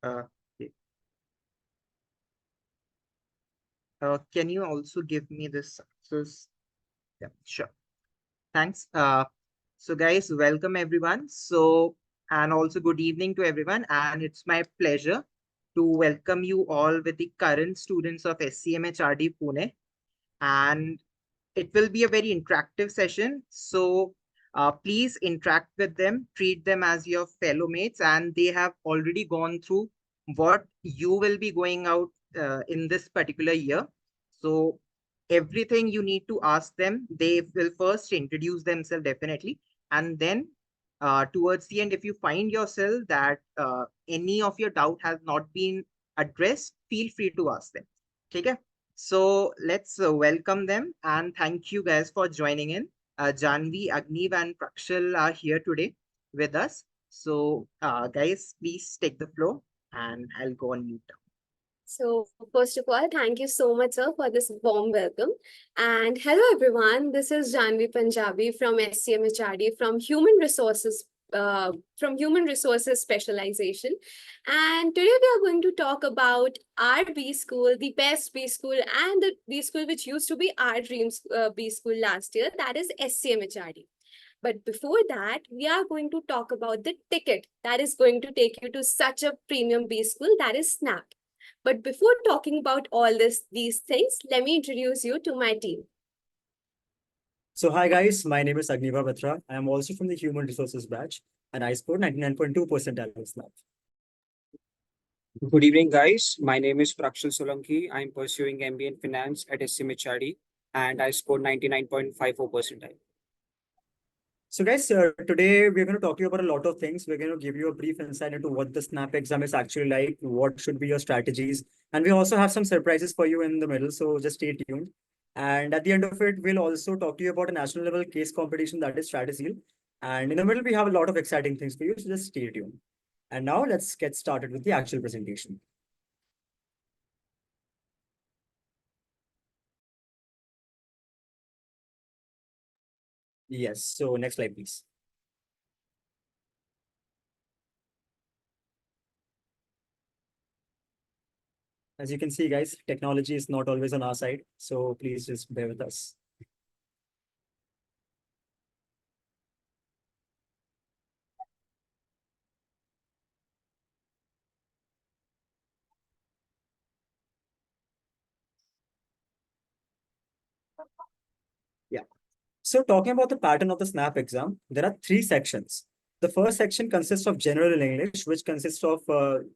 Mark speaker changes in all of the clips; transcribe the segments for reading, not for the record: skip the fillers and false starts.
Speaker 1: Okay. Can you also give me this access? Yeah, sure. Thanks. So guys, welcome everyone. And also good evening to everyone. And it's my pleasure to welcome you all with the current students of SCMHRD Pune. And it will be a very interactive session. So please interact with them, treat them as your fellow mates, and they have already gone through what you will be going out in this particular year. So everything you need to ask them, they will first introduce themselves definitely. And then towards the end, if you find yourself that any of your doubt has not been addressed, feel free to ask them. Okay? So let's welcome them and thank you guys for joining in. Janvi, Agniv, and Prakshal are here today with us. So, guys, please take the floor and I'll go on mute.
Speaker 2: So, first of all, thank you so much, sir, for this warm welcome. And hello, everyone. This is Janvi Punjabi from SCMHRD from Human Resources Specialization. And today we are going to talk about our B school, the best B school, and the B school which used to be our dreams B school last year, that is SCMHRD. But before that, we are going to talk about the ticket that is going to take you to such a premium B school, that is SNAP. But before talking about all these things, let me introduce you to my team.
Speaker 3: So hi guys, my name is Agniva Batra. I am also from the Human Resources batch and I scored 99.2 percentile SNAP.
Speaker 4: Good evening, guys. My name is Prakshal Solanki. I'm pursuing MBA in Finance at SCMHRD and I scored 99.54 percentile.
Speaker 3: So guys, today we're going to talk to you about a lot of things. We're going to give you a brief insight into what the SNAP exam is actually like, what should be your strategies. And we also have some surprises for you in the middle, so just stay tuned. And at the end of it, we'll also talk to you about a national level case competition that is Strategy. And in the middle, we have a lot of exciting things for you, so just stay tuned. And now let's get started with the actual presentation. Yes, so next slide, please. As you can see, guys, technology is not always on our side, so please just bear with us. Yeah. So talking about the pattern of the SNAP exam, there are 3 sections. The first section consists of general English, which consists of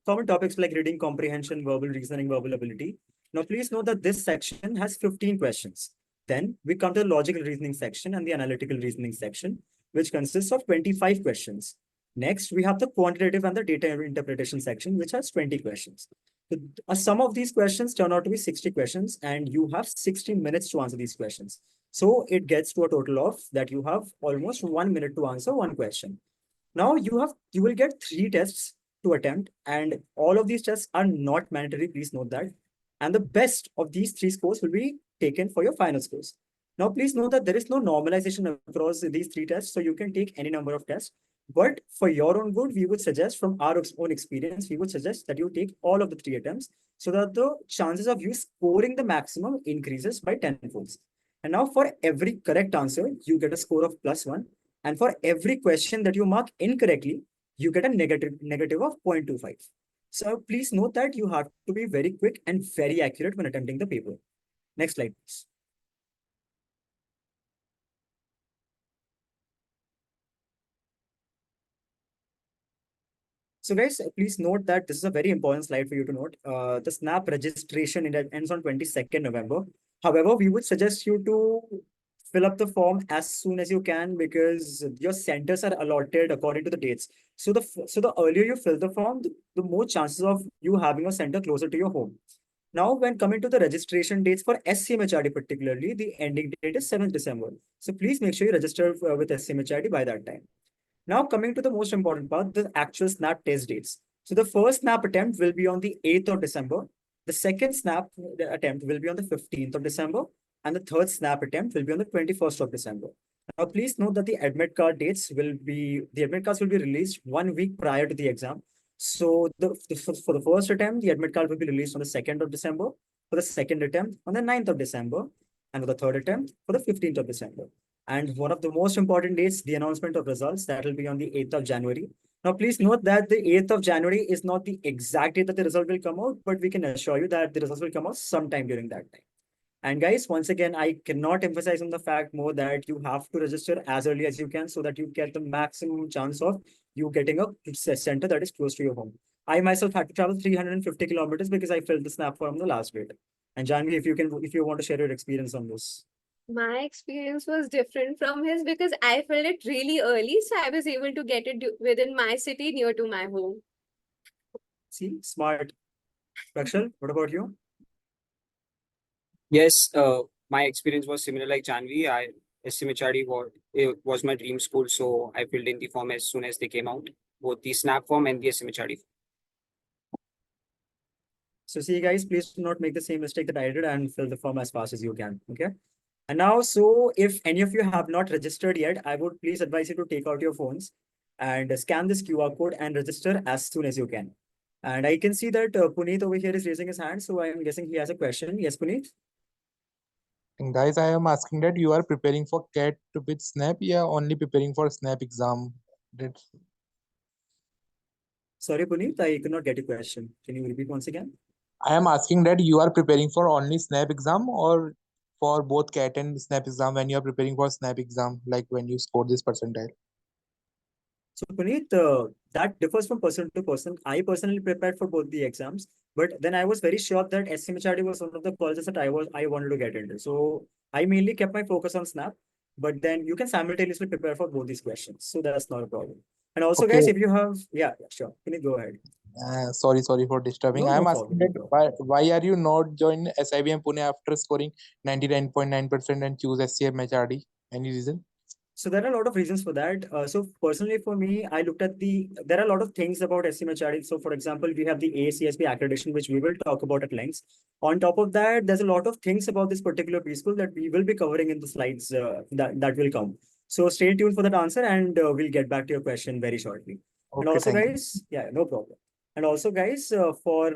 Speaker 3: common topics like reading comprehension, verbal reasoning, verbal ability. Now, please note that this section has 15 questions. Then we come to the logical reasoning section and the analytical reasoning section, which consists of 25 questions. Next, we have the quantitative and the data interpretation section, which has 20 questions. A sum of these questions turn out to be 60 questions, and you have 60 minutes to answer these questions. So it gets to a total of that you have almost 1 minute to answer one question. Now you will get 3 tests to attempt, and all of these tests are not mandatory. Please note that. And the best of these 3 scores will be taken for your final scores. Now, please note that there is no normalization across these 3 tests, so you can take any number of tests. But for your own good, we would suggest, from our own experience, we would suggest that you take all of the 3 attempts so that the chances of you scoring the maximum increases by 10-folds. And now for every correct answer, you get a score of +1. And for every question that you mark incorrectly, you get a negative of 0.25. So please note that you have to be very quick and very accurate when attempting the paper. Next slide, please. So guys, please note that this is a very important slide for you to note. The SNAP registration ends on 22nd November. However, we would suggest you to fill up the form as soon as you can because your centers are allotted according to the dates. So the earlier you fill the form, the more chances of you having a center closer to your home. Now, when coming to the registration dates for SCMHRD particularly, the ending date is 7th December. So please make sure you register with SCMHRD by that time. Now coming to the most important part, the actual SNAP test dates. So the first SNAP attempt will be on the 8th of December. The second SNAP attempt will be on the 15th of December. And the third SNAP attempt will be on the 21st of December. Now, please note that the admit cards will be released 1 week prior to the exam. So for the first attempt, the admit card will be released on the 2nd of December, for the second attempt on the 9th of December, and for the third attempt for the 15th of December. And one of the most important dates, the announcement of results, that will be on the 8th of January. Now, please note that the 8th of January is not the exact date that the result will come out, but we can assure you that the results will come out sometime during that time. And guys, once again, I cannot emphasize on the fact more that you have to register as early as you can so that you get the maximum chance of you getting a center that is close to your home. I myself had to travel 350 kilometers because I filled the snap form the last date. And Janvi, if you want to share your experience on this.
Speaker 2: My experience was different from his because I filled it really early, so I was able to get it within my city near to my home.
Speaker 3: See, smart. Rakshal, what about you?
Speaker 4: Yes, my experience was similar like Janvi. SCMHRD was my dream school, so I filled in the form as soon as they came out, both the snap form and the SCMHRD.
Speaker 3: So see, guys, please do not make the same mistake that I did and fill the form as fast as you can. Okay. And now, so if any of you have not registered yet, I would please advise you to take out your phones and scan this QR code and register as soon as you can. And I can see that Puneet over here is raising his hand. So I'm guessing he has a question. Yes, Puneet.
Speaker 5: And guys, I am asking that you are preparing for CAT with SNAP, yeah, only preparing for SNAP exam. That's
Speaker 3: Sorry, Puneet, I could not get your question. Can you repeat once again?
Speaker 5: I am asking that you are preparing for only SNAP exam or for both CAT and SNAP exam when you are preparing for SNAP exam, like when you score this percentile.
Speaker 3: So Puneet, that differs from person to person. I personally prepared for both the exams, but then I was very sure that SCMHRD was one of the colleges that I wanted to get into. So I mainly kept my focus on Snap, but then you can simultaneously prepare for both these questions. So that's not a problem. And also,
Speaker 5: Okay.
Speaker 3: guys, if you have, yeah, sure. Puneet, go ahead.
Speaker 5: Sorry for disturbing.
Speaker 3: No,
Speaker 5: I am
Speaker 3: no
Speaker 5: asking
Speaker 3: problem,
Speaker 5: that
Speaker 3: no problem.
Speaker 5: why are you not join SIBM Pune after scoring 99.9% and choose SCMHRD? Any reason?
Speaker 3: So there are a lot of reasons for that. So personally for me, I looked at there are a lot of things about SCMHRD. So for example, we have the ACSB accreditation, which we will talk about at length. On top of that, there's a lot of things about this particular preschool that we will be covering in the slides that will come. So stay tuned for that answer and we'll get back to your question very shortly. And
Speaker 5: Okay,
Speaker 3: also
Speaker 5: thank you.
Speaker 3: guys, yeah, no problem. And also guys, for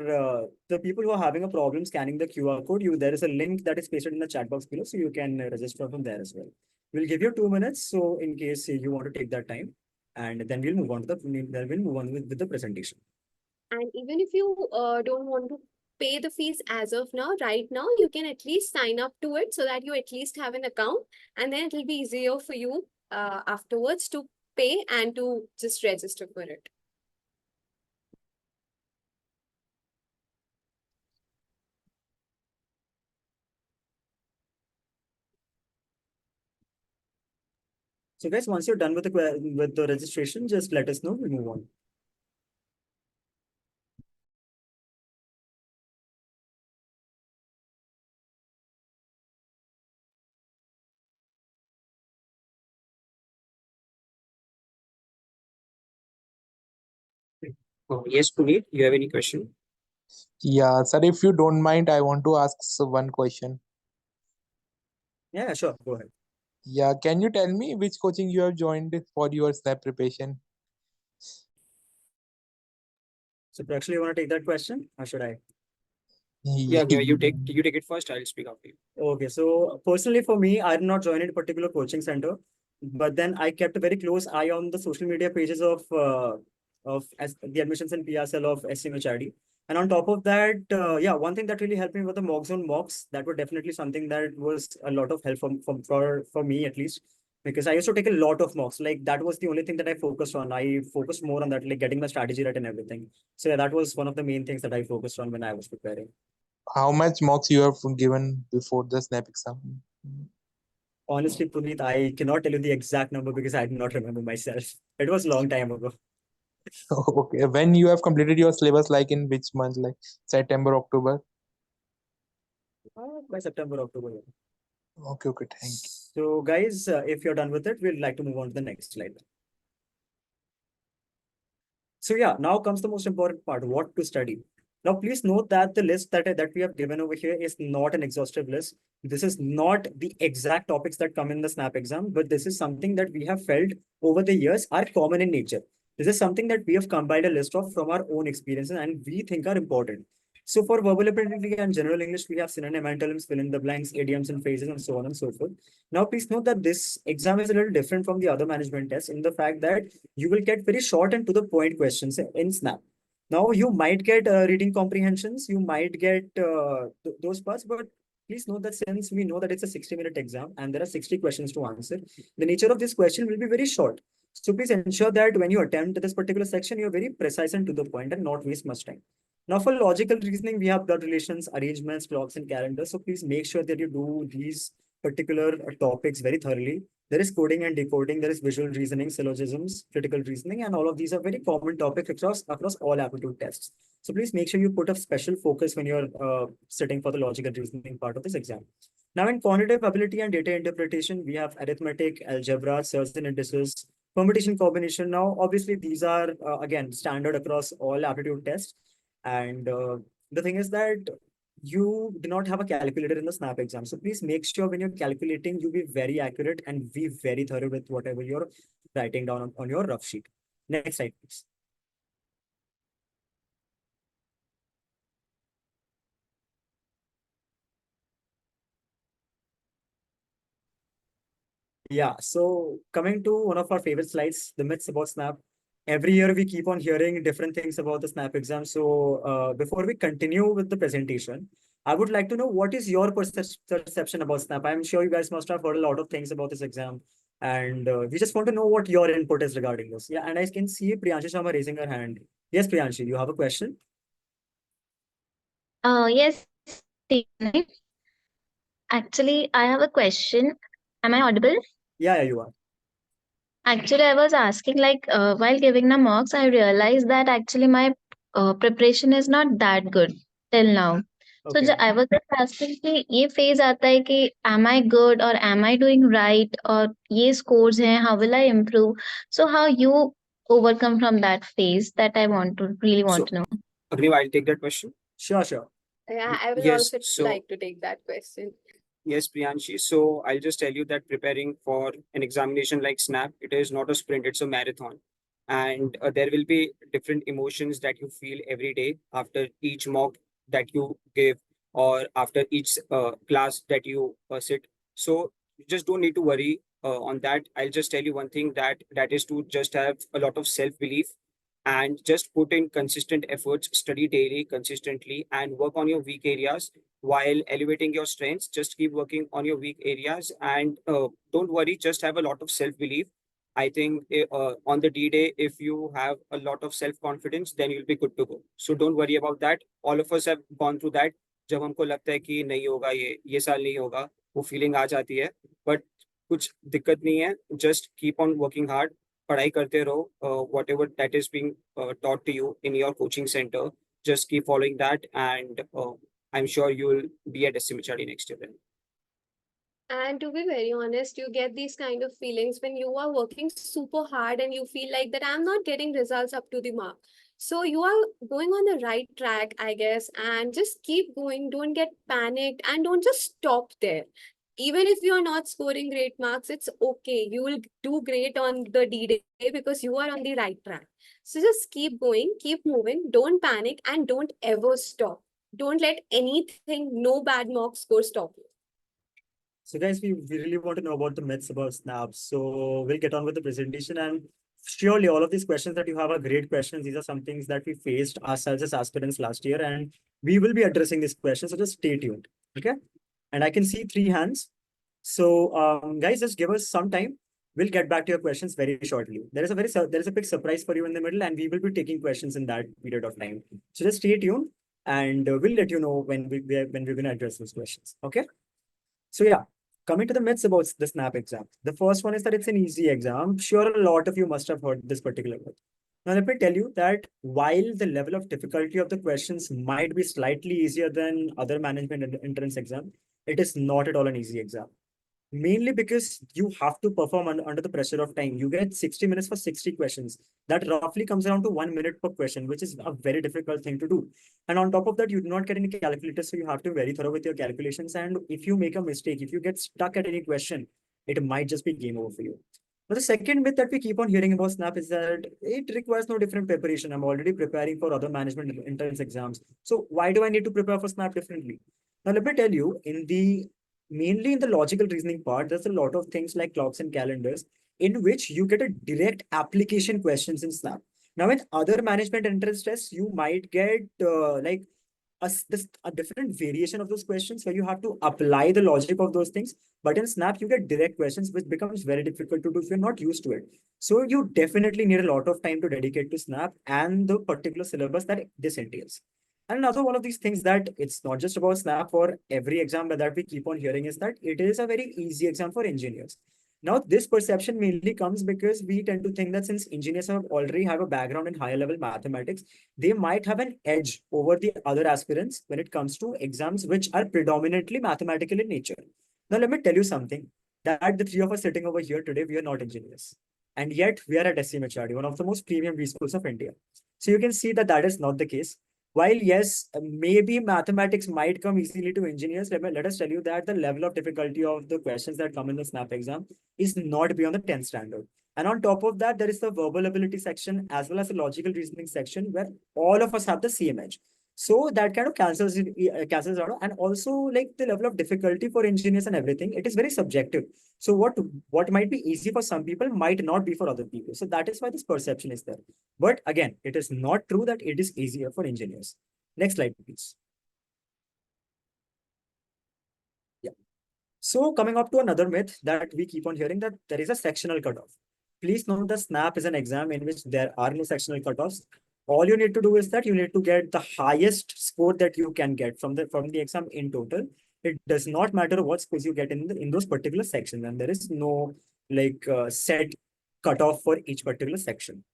Speaker 3: the people who are having a problem scanning the QR code, there is a link that is pasted in the chat box below, so you can register from there as well. We'll give you 2 minutes, so in case you want to take that time, and then we'll move on with the presentation.
Speaker 2: And even if you don't want to pay the fees as of now, right now, you can at least sign up to it so that you at least have an account, and then it will be easier for you afterwards to pay and to just register for it.
Speaker 3: So guys, once you're done with the registration, just let us know. We'll move on.
Speaker 4: Yes, Puneet, you have any question?
Speaker 5: Yeah, sir, if you don't mind, I want to ask one question.
Speaker 3: Yeah, sure. Go ahead.
Speaker 5: Yeah, can you tell me which coaching you have joined for your SNAP preparation?
Speaker 3: So actually, you want to take that question, or should I?
Speaker 4: Yeah, you take it first. I'll speak after you.
Speaker 3: Okay, so personally for me, I did not join any particular coaching center, but then I kept a very close eye on the social media pages of the admissions and PSL of SCMHRD. And on top of that, yeah, one thing that really helped me was the mock zone mocks. That were definitely something that was a lot of help for me at least, because I used to take a lot of mocks. Like that was the only thing that I focused on. I focused more on that, like getting my strategy right and everything. So yeah, that was one of the main things that I focused on when I was preparing.
Speaker 5: How much mocks you have given before the SNAP exam?
Speaker 3: Honestly, Puneet, I cannot tell you the exact number because I do not remember myself. It was a long time ago.
Speaker 5: Okay, when you have completed your syllabus, like in which month, like September, October?
Speaker 3: By September, October. Yeah.
Speaker 5: Okay, thank you.
Speaker 3: So, guys, if you're done with it, we'd like to move on to the next slide. So, yeah, now comes the most important part, what to study. Now, please note that the list that we have given over here is not an exhaustive list. This is not the exact topics that come in the SNAP exam, but this is something that we have felt over the years are common in nature. This is something that we have compiled a list of from our own experiences and we think are important. So for verbal ability and general English, we have synonym, antonyms, fill in the blanks, idioms and phrases, and so on and so forth. Now, please note that this exam is a little different from the other management tests in the fact that you will get very short and to the point questions in Snap. Now, you might get reading comprehensions, you might get those parts, but please note that since we know that it's a 60-minute exam and there are 60 questions to answer, the nature of this question will be very short. So please ensure that when you attempt this particular section, you're very precise and to the point and not waste much time. Now, for logical reasoning, we have blood relations, arrangements, clocks, and calendars. So please make sure that you do these particular topics very thoroughly. There is coding and decoding, there is visual reasoning, syllogisms, critical reasoning, and all of these are very common topics across all aptitude tests. So please make sure you put a special focus when you're sitting for the logical reasoning part of this exam. Now, in quantitative ability and data interpretation, we have arithmetic, algebra, search and indices, permutation combination. Now, obviously, these are, again, standard across all aptitude tests. And the thing is that you do not have a calculator in the SNAP exam. So please make sure when you're calculating, you be very accurate and be very thorough with whatever you're writing down on your rough sheet. Next slide, please. Yeah, so coming to one of our favorite slides, the myths about SNAP. Every year we keep on hearing different things about the SNAP exam. So before we continue with the presentation, I would like to know what is your perception about SNAP. I'm sure you guys must have heard a lot of things about this exam. And we just want to know what your input is regarding this. Yeah, and I can see Priyanshi Sharma raising her hand. Yes, Priyanshi, you have a question?
Speaker 6: Yes, Stephen. Actually, I have a question. Am I audible?
Speaker 3: Yeah, you are.
Speaker 6: Actually, I was asking, like, while giving the marks, I realized that actually my preparation is not that good till now. So
Speaker 3: Okay.
Speaker 6: I was just asking कि ये phase आता है कि am I good or am I doing right or ये scores हैं, how will I improve? So how you overcome from that phase that I really want
Speaker 4: So,
Speaker 6: to know.
Speaker 4: Agniv, I'll take that question.
Speaker 3: Sure, sure.
Speaker 2: Yeah, I will
Speaker 4: Yes,
Speaker 2: also
Speaker 4: so-
Speaker 2: like to take that question.
Speaker 4: Yes, Priyanshi. So I'll just tell you that preparing for an examination like SNAP, it is not a sprint, it's a marathon. And there will be different emotions that you feel every day after each mock that you give or after each class that you sit. So you just don't need to worry on that. I'll just tell you one thing that is to just have a lot of self-belief and just put in consistent efforts, study daily consistently and work on your weak areas while elevating your strengths. Just keep working on your weak areas and don't worry, just have a lot of self-belief. I think on the D-Day, if you have a lot of self-confidence, then you'll be good to go. So don't worry about that. All of us have gone through that. जब हमको लगता है कि नहीं होगा ये साल नहीं होगा, वो फीलिंग आ जाती है, बट कुछ दिक्कत नहीं है. Just keep on working hard, पढ़ाई करते रहो, whatever that is being taught to you in your coaching center. Just keep following that and I'm sure you will be at SCMHRD next year then.
Speaker 2: And to be very honest, you get these kind of feelings when you are working super hard and you feel like that I'm not getting results up to the mark. So you are going on the right track, I guess, and just keep going. Don't get panicked and don't just stop there. Even if you are not scoring great marks, it's okay. You will do great on the D-Day because you are on the right track. So just keep going, keep moving, don't panic, and don't ever stop. Don't let anything, no bad mock score stop you.
Speaker 3: So guys, we really want to know about the myths about SNAP. So we'll get on with the presentation and surely all of these questions that you have are great questions. These are some things that we faced ourselves as aspirants last year and we will be addressing these questions. So just stay tuned. Okay. And I can see 3 hands. So guys, just give us some time. We'll get back to your questions very shortly. There is a big surprise for you in the middle and we will be taking questions in that period of time. So just stay tuned and we'll let you know when we're going to address those questions. Okay. So yeah, coming to the myths about the SNAP exam. The first one is that it's an easy exam. I'm sure a lot of you must have heard this particular myth. Now, let me tell you that while the level of difficulty of the questions might be slightly easier than other management entrance exam, it is not at all an easy exam. Mainly because you have to perform under the pressure of time. You get 60 minutes for 60 questions. That roughly comes around to 1 minute per question, which is a very difficult thing to do. And on top of that, you do not get any calculator, so you have to be very thorough with your calculations. And if you make a mistake, if you get stuck at any question, it might just be game over for you. But the second myth that we keep on hearing about Snap is that it requires no different preparation. I'm already preparing for other management entrance exams. So why do I need to prepare for Snap differently? Now, let me tell you, mainly in the logical reasoning part, there's a lot of things like clocks and calendars in which you get a direct application questions in Snap. Now, in other management entrance tests, you might get a different variation of those questions where you have to apply the logic of those things. But in Snap, you get direct questions, which becomes very difficult to do if you're not used to it. So you definitely need a lot of time to dedicate to Snap and the particular syllabus that this entails. And another one of these things that it's not just about Snap for every exam that we keep on hearing is that it is a very easy exam for engineers. Now, this perception mainly comes because we tend to think that since engineers already have a background in higher level mathematics, they might have an edge over the other aspirants when it comes to exams which are predominantly mathematical in nature. Now, let me tell you something that the three of us sitting over here today, we are not engineers. And yet we are at SCMHRD, one of the most premium B schools of India. So you can see that that is not the case. While yes, maybe mathematics might come easily to engineers, let us tell you that the level of difficulty of the questions that come in the SNAP exam is not beyond the 10th standard. And on top of that, there is the verbal ability section as well as the logical reasoning section where all of us have the same edge. So that kind of cancels out. And also like the level of difficulty for engineers and everything, it is very subjective. So what might be easy for some people might not be for other people. So that is why this perception is there. But again, it is not true that it is easier for engineers. Next slide, please. Yeah. So coming up to another myth that we keep on hearing, that there is a sectional cutoff. Please note the SNAP is an exam in which there are no sectional cutoffs. All you need to do is that you need to get the highest score that you can get from the exam in total. It does not matter what scores you get in those particular sections, and there is no set cutoff for each particular section.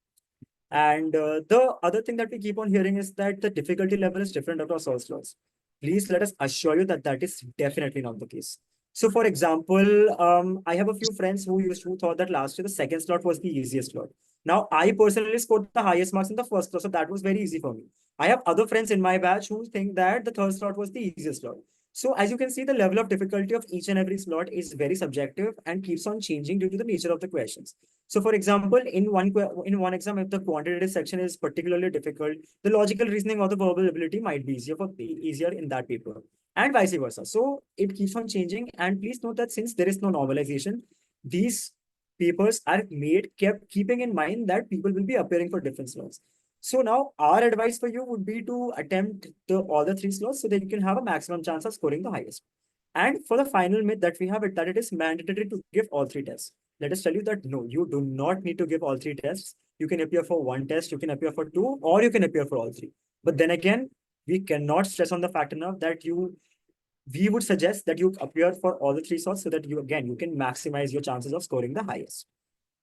Speaker 3: And the other thing that we keep on hearing is that the difficulty level is different across all slots. Please let us assure you that that is definitely not the case. So for example, I have a few friends who thought that last year the second slot was the easiest slot. Now, I personally scored the highest marks in the first slot, so that was very easy for me. I have other friends in my batch who think that the third slot was the easiest slot. So as you can see, the level of difficulty of each and every slot is very subjective and keeps on changing due to the nature of the questions. So for example, in one exam, if the quantitative section is particularly difficult, the logical reasoning or the verbal ability might be easier in that paper, and vice versa. So it keeps on changing. And please note that since there is no normalization, these papers are keeping in mind that people will be appearing for different slots. So now our advice for you would be to attempt all the three slots so that you can have a maximum chance of scoring the highest. And for the final myth that we have, that it is mandatory to give all three tests. Let us tell you that no, you do not need to give all three tests. You can appear for one test, you can appear for two, or you can appear for all three. But then again, we cannot stress on the fact enough that we would suggest that you appear for all the three slots so that you can maximize your chances of scoring the highest.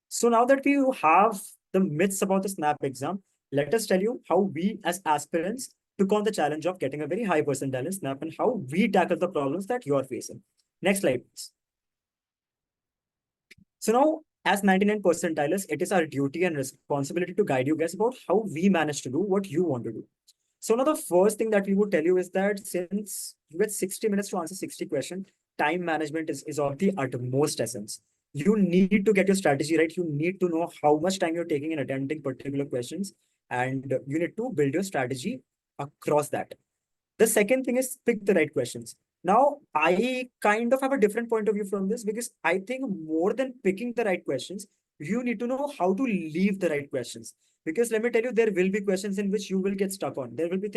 Speaker 3: So now that we have the myths about the SNAP exam, let us tell you how we as aspirants took on the challenge of getting a very high percentile in SNAP and how we tackle the problems that you are facing. Next slide, please. So now, as 99 percentilers, it is our duty and responsibility to guide you guys about how we manage to do what you want to do. So now the first thing that we would tell you is that since you get 60 minutes to answer 60 questions, time management is of the utmost essence. You need to get your strategy right. You need to know how much time you're taking in attempting particular questions, and you need to build your strategy across that. The second thing is pick the right questions. Now, I kind of have a different point of view from this because I think more than picking the right questions, you need to know how to leave the right questions. Because let me tell you, there will be questions in which you will get stuck on. There will be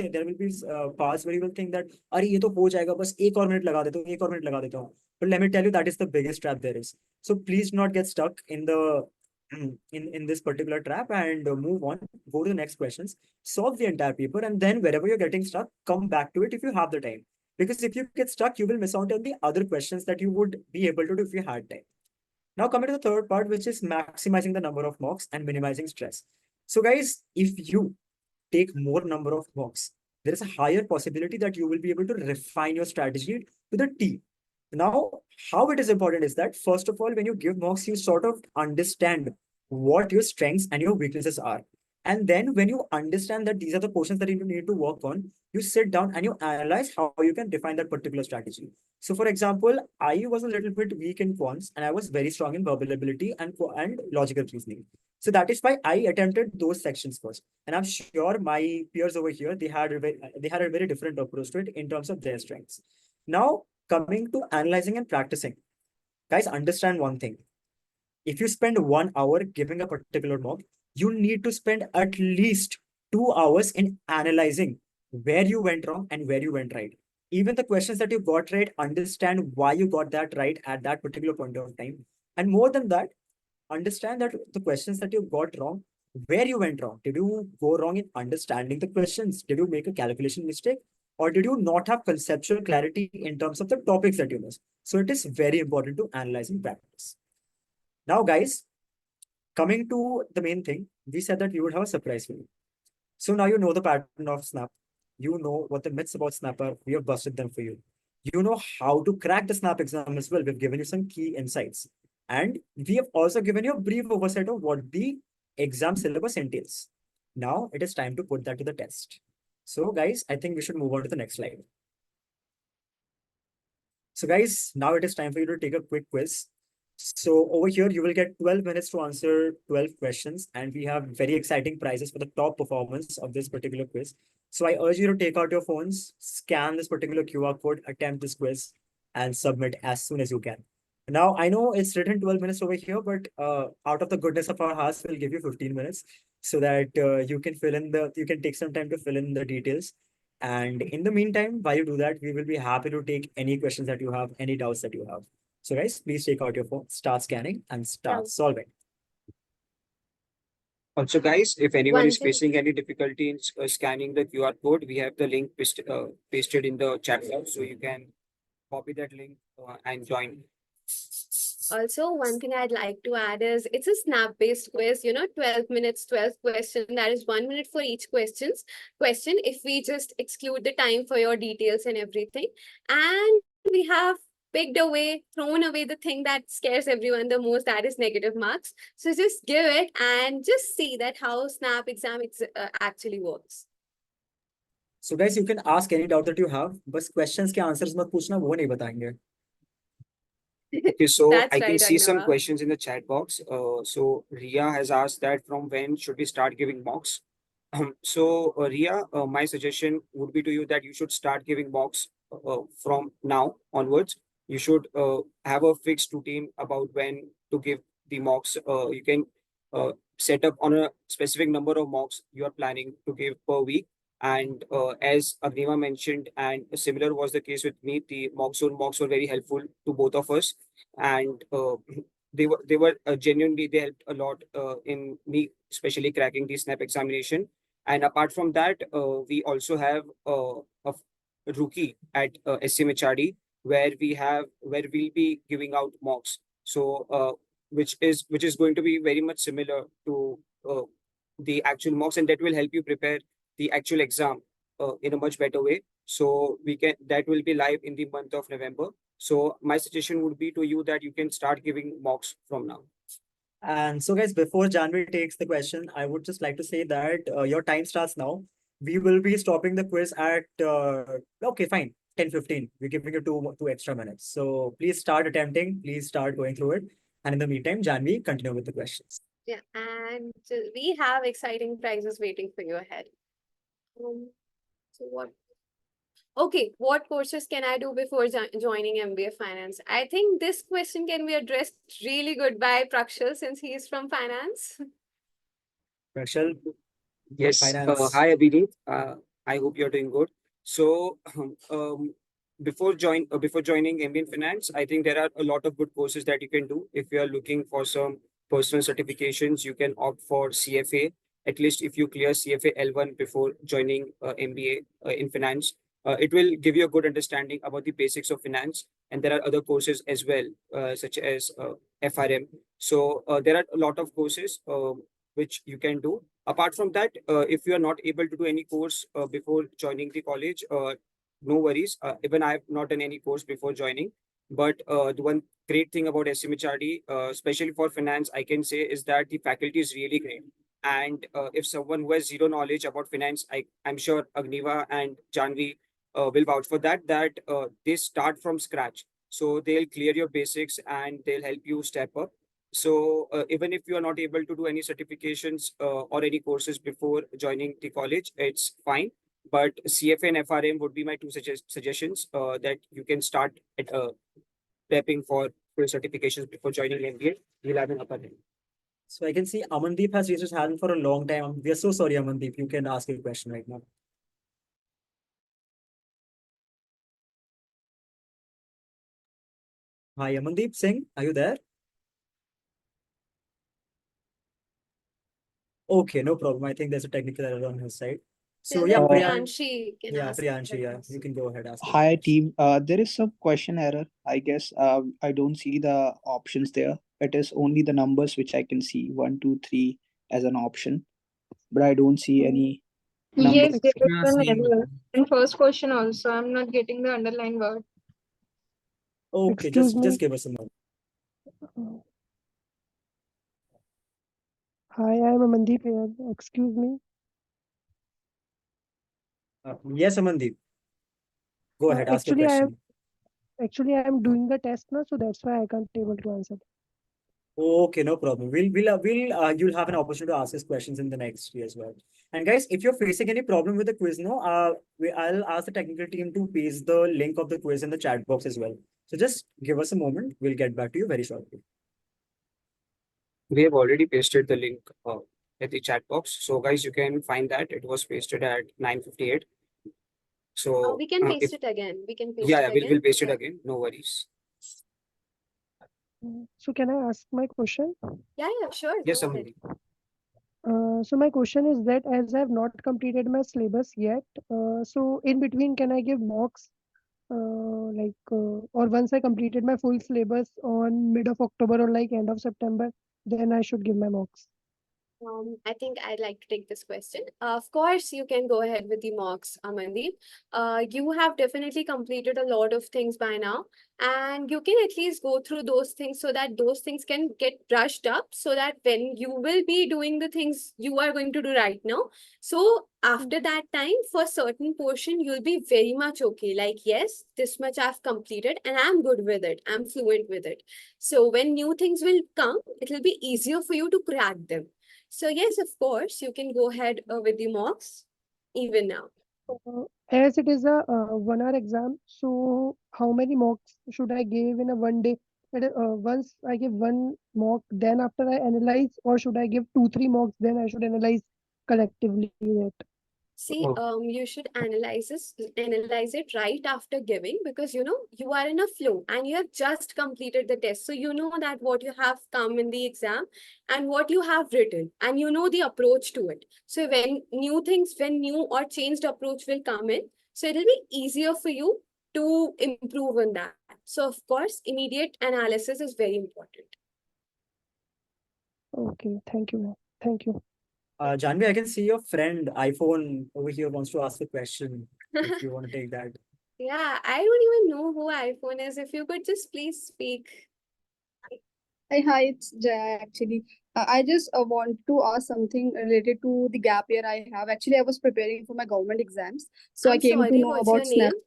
Speaker 3: parts where you will think that, "Arey, ye to ho jayega, bas ek aur minute laga deta hu, ek aur minute laga deta hu." But let me tell you, that is the biggest trap there is. So please do not get stuck in this particular trap and move on. Go to the next questions, solve the entire paper, and then wherever you're getting stuck, come back to it if you have the time. Because if you get stuck, you will miss out on the other questions that you would be able to do if you had time. Now coming to the third part, which is maximizing the number of mocks and minimizing stress. So guys, if you take more number of mocks, there is a higher possibility that you will be able to refine your strategy to the T. Now, how it is important is that, first of all, when you give mocks, you sort of understand what your strengths and your weaknesses are. And then when you understand that these are the questions that you need to work on, you sit down and you analyze how you can define that particular strategy. So for example, I was a little bit weak in quants and I was very strong in verbal ability and logical reasoning. So that is why I attempted those sections first. And I'm sure my peers over here, they had a very different approach to it in terms of their strengths. Now, coming to analyzing and practicing, guys, understand one thing. If you spend 1 hour giving a particular mock, you need to spend at least 2 hours in analyzing where you went wrong and where you went right. Even the questions that you got right, understand why you got that right at that particular point of time. And more than that, understand that the questions that you got wrong, where you went wrong. Did you go wrong in understanding the questions? Did you make a calculation mistake? Or did you not have conceptual clarity in terms of the topics that you missed? So it is very important to analyze and practice. Now, guys, coming to the main thing, we said that we would have a surprise for you. So now you know the pattern of Snap. You know what the myths about Snap are. We have busted them for you. You know how to crack the Snap exam as well. We've given you some key insights. And we have also given you a brief oversight of what the exam syllabus entails. Now it is time to put that to the test. So guys, I think we should move on to the next slide. So guys, now it is time for you to take a quick quiz. So over here, you will get 12 minutes to answer 12 questions, and we have very exciting prizes for the top performance of this particular quiz. So I urge you to take out your phones, scan this particular QR code, attempt this quiz, and submit as soon as you can. Now, I know it's written 12 minutes over here, but out of the goodness of our hearts, we'll give you 15 minutes so that you can take some time to fill in the details. And in the meantime, while you do that, we will be happy to take any questions that you have, any doubts that you have. So guys, please take out your phone, start scanning and start solving.
Speaker 4: Also, guys, if anyone
Speaker 2: One
Speaker 4: is
Speaker 2: thing-
Speaker 4: facing any difficulty in scanning the QR code, we have the link pasted in the chat box, so you can copy that link and join.
Speaker 2: Also, one thing I'd like to add is it's a snap-based quiz, 12 minutes, 12 question. That is 1 minute for each question. If we just exclude the time for your details and everything. And we have thrown away the thing that scares everyone the most, that is negative marks. So just give it and just see that how Snap exam actually works.
Speaker 3: So guys, you can ask any doubt that you have, but questions के answers मत पूछना, वो नहीं बताएंगे.
Speaker 4: Okay, so
Speaker 2: That's
Speaker 4: I can
Speaker 2: right,
Speaker 4: see some
Speaker 2: Arnava.
Speaker 4: questions in the chat box. So Ria has asked that from when should we start giving mocks? So Ria, my suggestion would be to you that you should start giving mocks from now onwards. You should have a fixed routine about when to give the mocks. You can set up on a specific number of mocks you are planning to give per week. And as Agnima mentioned, and similar was the case with me, the mock zone mocks were very helpful to both of us, and they were genuinely, they helped a lot in me, especially cracking the SNAP examination. And apart from that, we also have a rookie at SCMHRD where we'll be giving out mocks. So which is going to be very much similar to the actual mocks, and that will help you prepare the actual exam in a much better way. So that will be live in the month of November. So my suggestion would be to you that you can start giving mocks from now.
Speaker 3: And so guys, before Janvi takes the question, I would just like to say that your time starts now. We will be stopping the quiz at, okay, fine, 10:15. We're giving you two extra minutes. So please start attempting, please start going through it. And in the meantime, Janvi, continue with the questions.
Speaker 2: Yeah, and we have exciting prizes waiting for you ahead. So what? Okay, what courses can I do before joining MBA Finance? I think this question can be addressed really good by Prakshal since he is from finance.
Speaker 3: Prakshal,
Speaker 4: Yes.
Speaker 3: finance.
Speaker 4: Hi, Abhijit. I hope you're doing good. So, before joining Indian Finance, I think there are a lot of good courses that you can do. If you are looking for some personal certifications, you can opt for CFA. At least if you clear CFA L1 before joining MBA in Finance, it will give you a good understanding about the basics of finance. And there are other courses as well, such as FRM. So there are a lot of courses which you can do. Apart from that, if you are not able to do any course before joining the college, no worries. Even I have not done any course before joining. But the one great thing about SCMHRD, especially for finance, I can say is that the faculty is really great. And if someone who has zero knowledge about finance, I'm sure Agniva and Janvi will vouch for that, that they start from scratch. So they'll clear your basics and they'll help you step up. So even if you are not able to do any certifications or any courses before joining the college, it's fine. But CFA and FRM would be my two suggestions that you can start at prepping for full certifications before joining MBA. You'll have an upper hand.
Speaker 3: So I can see Amandeep has raised his hand for a long time. We are so sorry, Amandeep. You can ask a question right now. Hi, Amandeep Singh. Are you there? Okay, no problem. I think there's a technical error on his side. So
Speaker 2: Till
Speaker 3: yeah,
Speaker 2: then,
Speaker 3: Priyan,
Speaker 2: Priyanshi can
Speaker 3: yeah,
Speaker 2: ask
Speaker 3: Priyanshi, yeah,
Speaker 2: questions.
Speaker 3: you can go ahead, ask.
Speaker 7: Hi team. There is some question error. I guess I don't see the options there. It is only the numbers which I can see 1, 2, 3 as an option, but I don't see any
Speaker 8: Yes,
Speaker 7: numbers.
Speaker 8: there is
Speaker 5: Yeah,
Speaker 8: an
Speaker 5: same.
Speaker 8: error. In first question also, I'm not getting the underlined word.
Speaker 3: Okay,
Speaker 9: Excuse me.
Speaker 3: just give us a moment.
Speaker 9: Hi, I'm Amandeep here. Excuse me.
Speaker 3: Yes, Amandeep. Go ahead, ask your
Speaker 9: Actually,
Speaker 3: question.
Speaker 9: I am doing the test now, so that's why I can't able to answer.
Speaker 3: Okay, no problem. You'll have an opportunity to ask us questions in the next year as well. And guys, if you're facing any problem with the quiz, no, I'll ask the technical team to paste the link of the quiz in the chat box as well. So just give us a moment. We'll get back to you very shortly.
Speaker 4: We have already pasted the link at the chat box. So guys, you can find that it was pasted at 9:58. So
Speaker 2: We can
Speaker 4: if
Speaker 2: paste it again. We can paste
Speaker 4: yeah,
Speaker 2: it
Speaker 4: yeah,
Speaker 2: again.
Speaker 4: we'll paste it
Speaker 2: Yeah.
Speaker 4: again. No worries.
Speaker 9: So can I ask my question?
Speaker 2: Yeah, sure.
Speaker 4: Yes,
Speaker 2: Go ahead.
Speaker 4: Amandeep.
Speaker 9: So my question is that as I have not completed my syllabus yet, so in between, can I give mocks? Or once I completed my full syllabus on mid of October or like end of September, then I should give my mocks.
Speaker 2: I think I'd like to take this question. Of course, you can go ahead with the mocks, Amandeep. You have definitely completed a lot of things by now, and you can at least go through those things so that those things can get brushed up so that when you will be doing the things you are going to do right now, so after that time, for certain portion, you'll be very much okay. Like, yes, this much I've completed and I'm good with it. I'm fluent with it. So when new things will come, it will be easier for you to crack them. So yes, of course, you can go ahead with the mocks even now.
Speaker 9: As it is a 1 hour exam, so how many mocks should I give in a one day? Once I give one mock, then after I analyze, or should I give 2, 3 mocks, then I should analyze collectively that?
Speaker 2: See, you should analyze it right after giving, because you are in a flow and you have just completed the test. So you know that what you have come in the exam and what you have written, and you know the approach to it. So when new or changed approach will come in, so it'll be easier for you to improve on that. So of course, immediate analysis is very important.
Speaker 9: Okay, thank you, ma'am. Thank you.
Speaker 3: Janvi, I can see your friend iPhone over here wants to ask a question. If you want to take that.
Speaker 2: Yeah, I don't even know who iPhone is. If you could just please speak.
Speaker 10: Hi, it's Jaya actually. I just want to ask something related to the gap year I have. Actually, I was preparing for my government exams, so I
Speaker 2: I'm
Speaker 10: came to
Speaker 2: sorry,
Speaker 10: know
Speaker 2: what's your
Speaker 10: about Snap.
Speaker 2: name?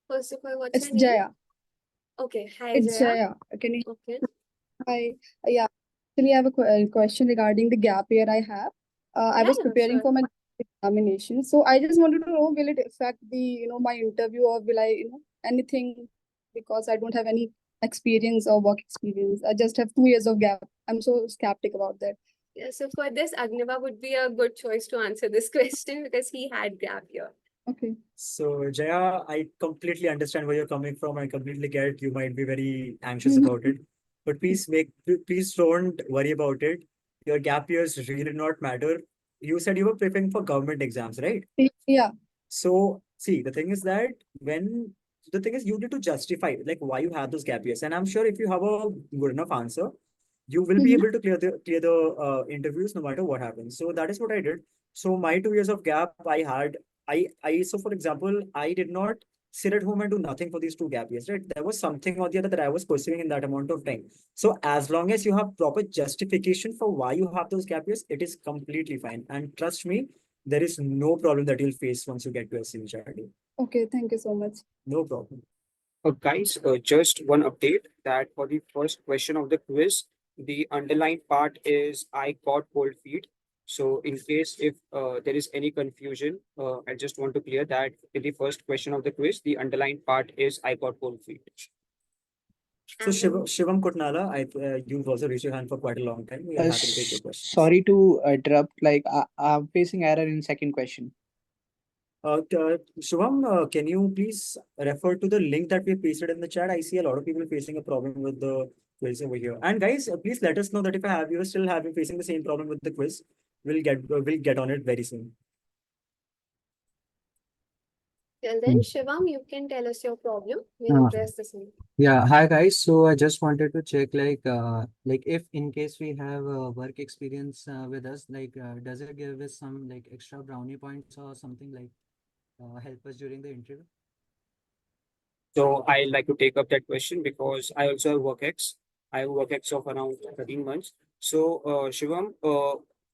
Speaker 2: First of all, what's
Speaker 10: It's
Speaker 2: your name?
Speaker 10: Jaya.
Speaker 2: Okay, hi
Speaker 10: It's
Speaker 2: Jaya.
Speaker 10: Jaya. Can you?
Speaker 2: Okay.
Speaker 10: Hi. Yeah. Actually, I have a question regarding the gap year I have. I was
Speaker 2: Yeah,
Speaker 10: preparing
Speaker 2: sure.
Speaker 10: for my examination, so I just wanted to know, will it affect the my interview, or will I anything, because I don't have any experience or work experience. I just have 2 years of gap. I'm so skeptic about that.
Speaker 2: Yeah, so for this, Agniva would be a good choice to answer this question because he had gap year.
Speaker 10: Okay.
Speaker 3: So Jaya, I completely understand where you're coming from. I completely get you might be very anxious about it, but please don't worry about it. Your gap years really do not matter. You said you were preparing for government exams, right?
Speaker 10: Yeah.
Speaker 3: So see, the thing is you need to justify like why you have those gap years, and I'm sure if you have a good enough answer, you will be able to clear the interviews no matter what happens. So that is what I did. So my 2 years of gap I had, I so for example, I did not sit at home and do nothing for these 2 gap years, right? There was something or the other that I was pursuing in that amount of time. So as long as you have proper justification for why you have those gap years, it is completely fine. And trust me, there is no problem that you'll face once you get to SCMHRD.
Speaker 10: Okay, thank you so much.
Speaker 3: No problem.
Speaker 4: Guys, just one update that for the first question of the quiz, the underlined part is I got cold feet. So in case if there is any confusion, I just want to clear that in the first question of the quiz, the underlined part is I got cold feet.
Speaker 3: So Shivam Kutnala, you've also raised your hand for quite a long time. We are happy to take your questions.
Speaker 7: Sorry to interrupt. Like I'm facing error in second question.
Speaker 3: Shivam, can you please refer to the link that we pasted in the chat? I see a lot of people facing a problem with the quiz over here. And guys, please let us know that if you still have been facing the same problem with the quiz, we'll get on it very soon.
Speaker 2: Till then, Shivam, you can tell us your problem. We'll address the same.
Speaker 11: Yeah, hi guys. So I just wanted to check like if in case we have work experience with us, does it give us some like extra brownie points or something like help us during the interview?
Speaker 4: So I like to take up that question because I also have WorkX. I have WorkX of around 13 months. So Shivam,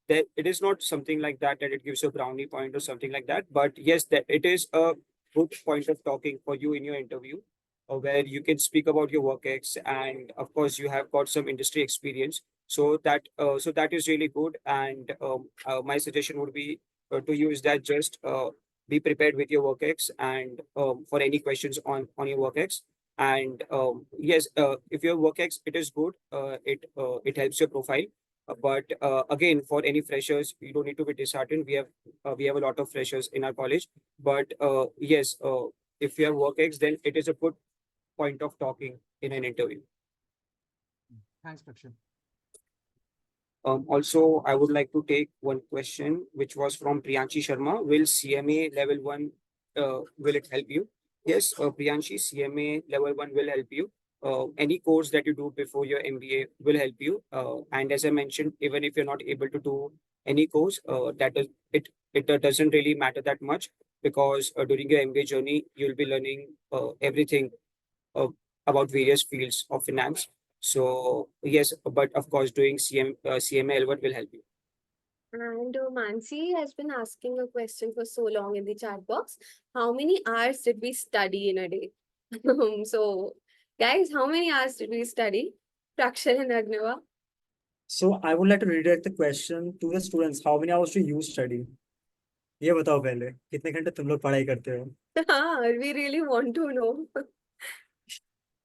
Speaker 4: that it is not something like that it gives a brownie point or something like that. But yes, that it is a good point of talking for you in your interview, where you can speak about your WorkX, and of course you have got some industry experience. So that is really good. And my suggestion would be to use that. Just be prepared with your WorkX and for any questions on your WorkX. And yes, if your WorkX, it is good. It helps your profile. But again, for any freshers, you don't need to be disheartened. We have a lot of freshers in our college. But yes, if you have WorkX, then it is a good point of talking in an interview.
Speaker 11: Thanks, Prakshan.
Speaker 4: Also, I would like to take one question, which was from Priyanshi Sharma. Will CMA level 1, will it help you? Yes, Priyanshi, CMA level 1 will help you. Any course that you do before your MBA will help you. And as I mentioned, even if you're not able to do any course, it doesn't really matter that much, because during your MBA journey, you'll be learning everything about various fields of finance. So yes, but of course, doing CMA L1 will help you.
Speaker 2: And Mansi has been asking a question for so long in the chat box. How many hours did we study in a day? So, guys, how many hours did we study? Prakshan and Agnava.
Speaker 3: So I would like to redirect the question to the students. How many hours do you study? ये बताओ पहले कितने घंटे तुम लोग पढ़ाई करते हो?
Speaker 2: We really want to know.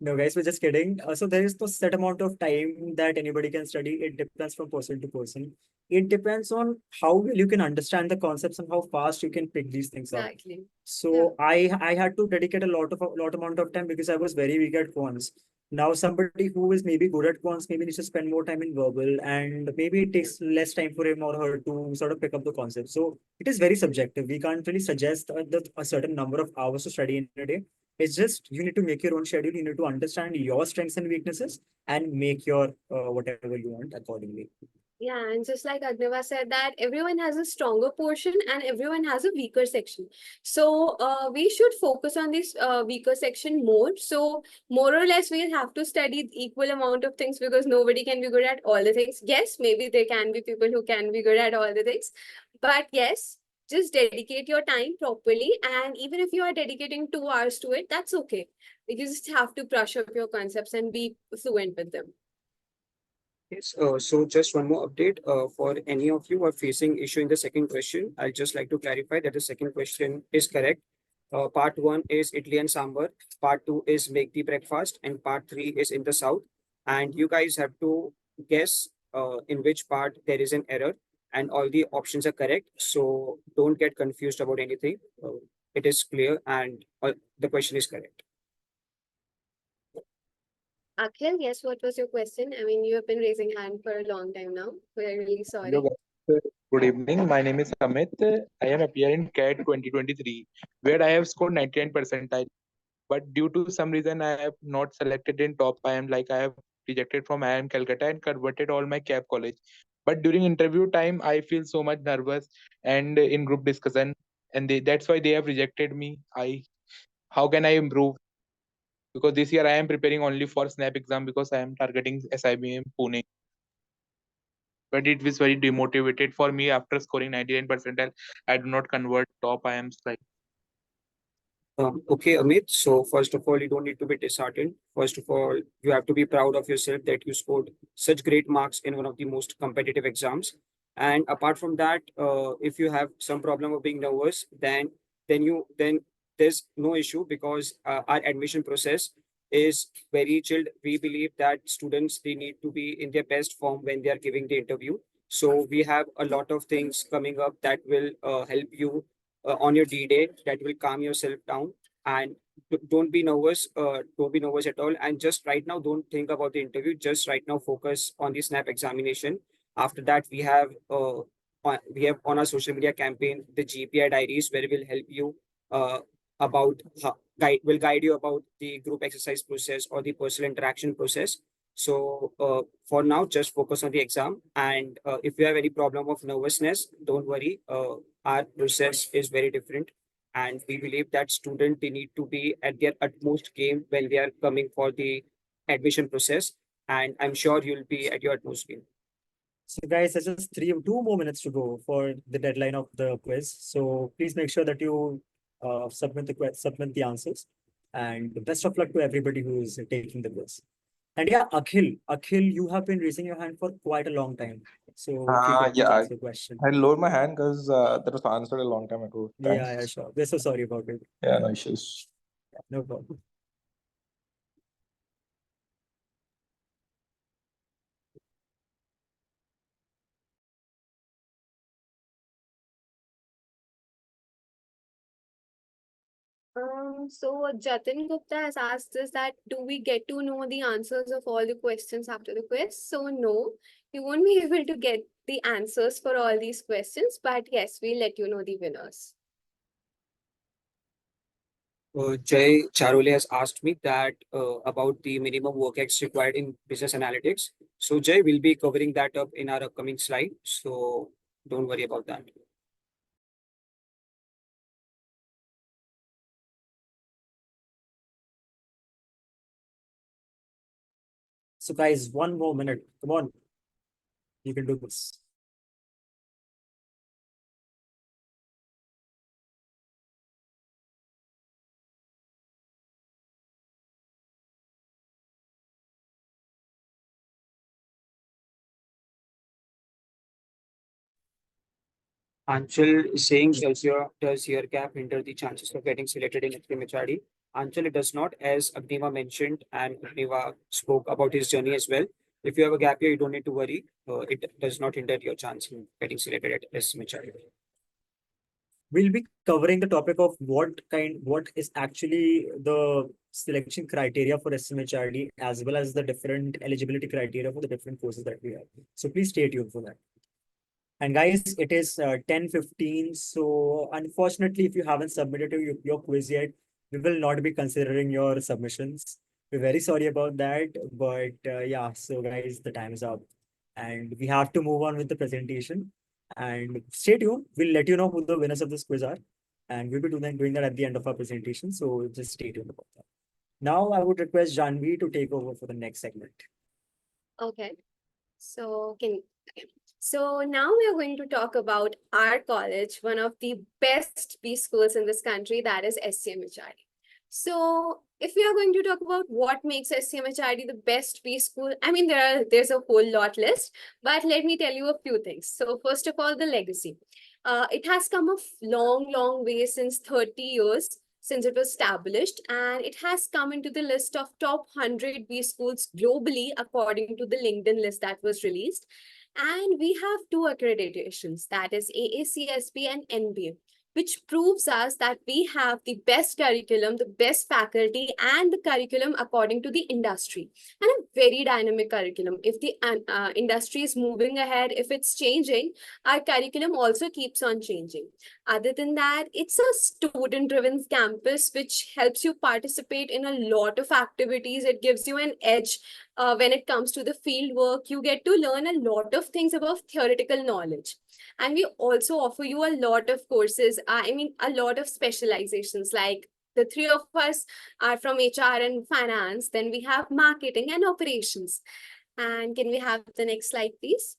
Speaker 3: No, guys, we're just kidding. So there is no set amount of time that anybody can study. It depends from person to person. It depends on how well you can understand the concepts and how fast you can pick these things up.
Speaker 2: Exactly.
Speaker 3: So I had to dedicate a lot amount of time because I was very weak at quants. Now somebody who is maybe good at quants maybe needs to spend more time in verbal, and maybe it takes less time for him or her to sort of pick up the concept. So it is very subjective. We can't really suggest a certain number of hours to study in a day. It's just you need to make your own schedule. You need to understand your strengths and weaknesses and make your whatever you want accordingly.
Speaker 2: Yeah, and just like Agneva said, that everyone has a stronger portion and everyone has a weaker section. So we should focus on this weaker section more. So more or less, we'll have to study equal amount of things, because nobody can be good at all the things. Yes, maybe there can be people who can be good at all the things. But yes, just dedicate your time properly. And even if you are dedicating 2 hours to it, that's okay. You just have to brush up your concepts and be fluent with them.
Speaker 4: Yes, so just one more update for any of you who are facing issue in the second question. I'd just like to clarify that the second question is correct. Part 1 is Italy and Sambar. Part 2 is Make the Breakfast. And part 3 is In the South. And you guys have to guess in which part there is an error. And all the options are correct. So don't get confused about anything. It is clear and the question is correct.
Speaker 2: Akhil, yes, what was your question? I mean, you have been raising hand for a long time now. We're really sorry.
Speaker 5: Hello, guys. Good evening. My name is Amit. I am appearing CAT 2023, where I have scored 99 percentile. But due to some reason, I have not selected in top. I have rejected from IIM Calcutta and converted all my CAP college. But during interview time, I feel so much nervous and in group discussion, and that's why they have rejected me. how can I improve? Because this year I am preparing only for SNAP exam because I am targeting SIBM Pune. But it was very demotivated for me after scoring 99 percentile. I do not convert top. I am like,
Speaker 4: Okay, Amit. So first of all, you don't need to be disheartened. First of all, you have to be proud of yourself that you scored such great marks in one of the most competitive exams. And apart from that, if you have some problem of being nervous, then there's no issue because our admission process is very chilled. We believe that students they need to be in their best form when they are giving the interview. So we have a lot of things coming up that will help you on your D-Day that will calm yourself down and don't be nervous. Don't be nervous at all. And just right now, don't think about the interview. Just right now, focus on the SNAP examination. After that, we have on our social media campaign the GPI diaries where we'll help you about guide you about the group exercise process or the personal interaction process. So for now, just focus on the exam. And if you have any problem of nervousness, don't worry. Our process is very different and we believe that student they need to be at their utmost game when they are coming for the admission process and I'm sure you'll be at your utmost game.
Speaker 3: So guys, there's just 2 more minutes to go for the deadline of the quiz. So please make sure that you submit the answers. And best of luck to everybody who is taking the quiz. And yeah, Akhil, you have been raising your hand for quite a long time. So if you could please
Speaker 12: Yeah,
Speaker 3: ask your question.
Speaker 12: I lowered my hand because that was answered a long time ago. Thanks.
Speaker 3: Yeah, sure. We're so sorry about it.
Speaker 12: Yeah, no issues.
Speaker 3: Yeah, no problem.
Speaker 2: So Jatin Gupta has asked us that do we get to know the answers of all the questions after the quiz? So no, you won't be able to get the answers for all these questions, but yes, we'll let you know the winners.
Speaker 4: Jay Charole has asked me that about the minimum work X required in business analytics. So Jay will be covering that up in our upcoming slide. So don't worry about that.
Speaker 3: So guys, 1 more minute. Come on. You can do this.
Speaker 4: Anchal is saying, does your gap hinder the chances of getting selected in SCMHRD? Anchal, it does not, as Agniva mentioned, and Agniva spoke about his journey as well. If you have a gap year, you don't need to worry. It does not hinder your chance in getting selected at SCMHRD.
Speaker 3: We'll be covering the topic of what is actually the selection criteria for SMHRD as well as the different eligibility criteria for the different courses that we have. So please stay tuned for that. And guys, it is 10:15. So unfortunately, if you haven't submitted your quiz yet, we will not be considering your submissions. We're very sorry about that. But yeah, so guys, the time is up. And we have to move on with the presentation. And stay tuned. We'll let you know who the winners of this quiz are. And we'll be doing that at the end of our presentation. So just stay tuned about that. Now I would request Janvi to take over for the next segment.
Speaker 2: Okay. So now we are going to talk about our college, one of the best B schools in this country, that is SCMHRD. So if we are going to talk about what makes SCMHRD the best B school, I mean, there's a whole lot list, but let me tell you a few things. So first of all, the legacy. It has come a long way since 30 years since it was established, and it has come into the list of top 100 B schools globally according to the LinkedIn list that was released. And we have two accreditations, that is AACSB and NBA, which proves us that we have the best curriculum, the best faculty, and the curriculum according to the industry, and a very dynamic curriculum. If the industry is moving ahead, if it's changing, our curriculum also keeps on changing. Other than that, it's a student-driven campus, which helps you participate in a lot of activities. It gives you an edge when it comes to the field work. You get to learn a lot of things about theoretical knowledge. And we also offer you a lot of courses, a lot of specializations like The three of us are from HR and finance. Then we have marketing and operations. And can we have the next slide, please?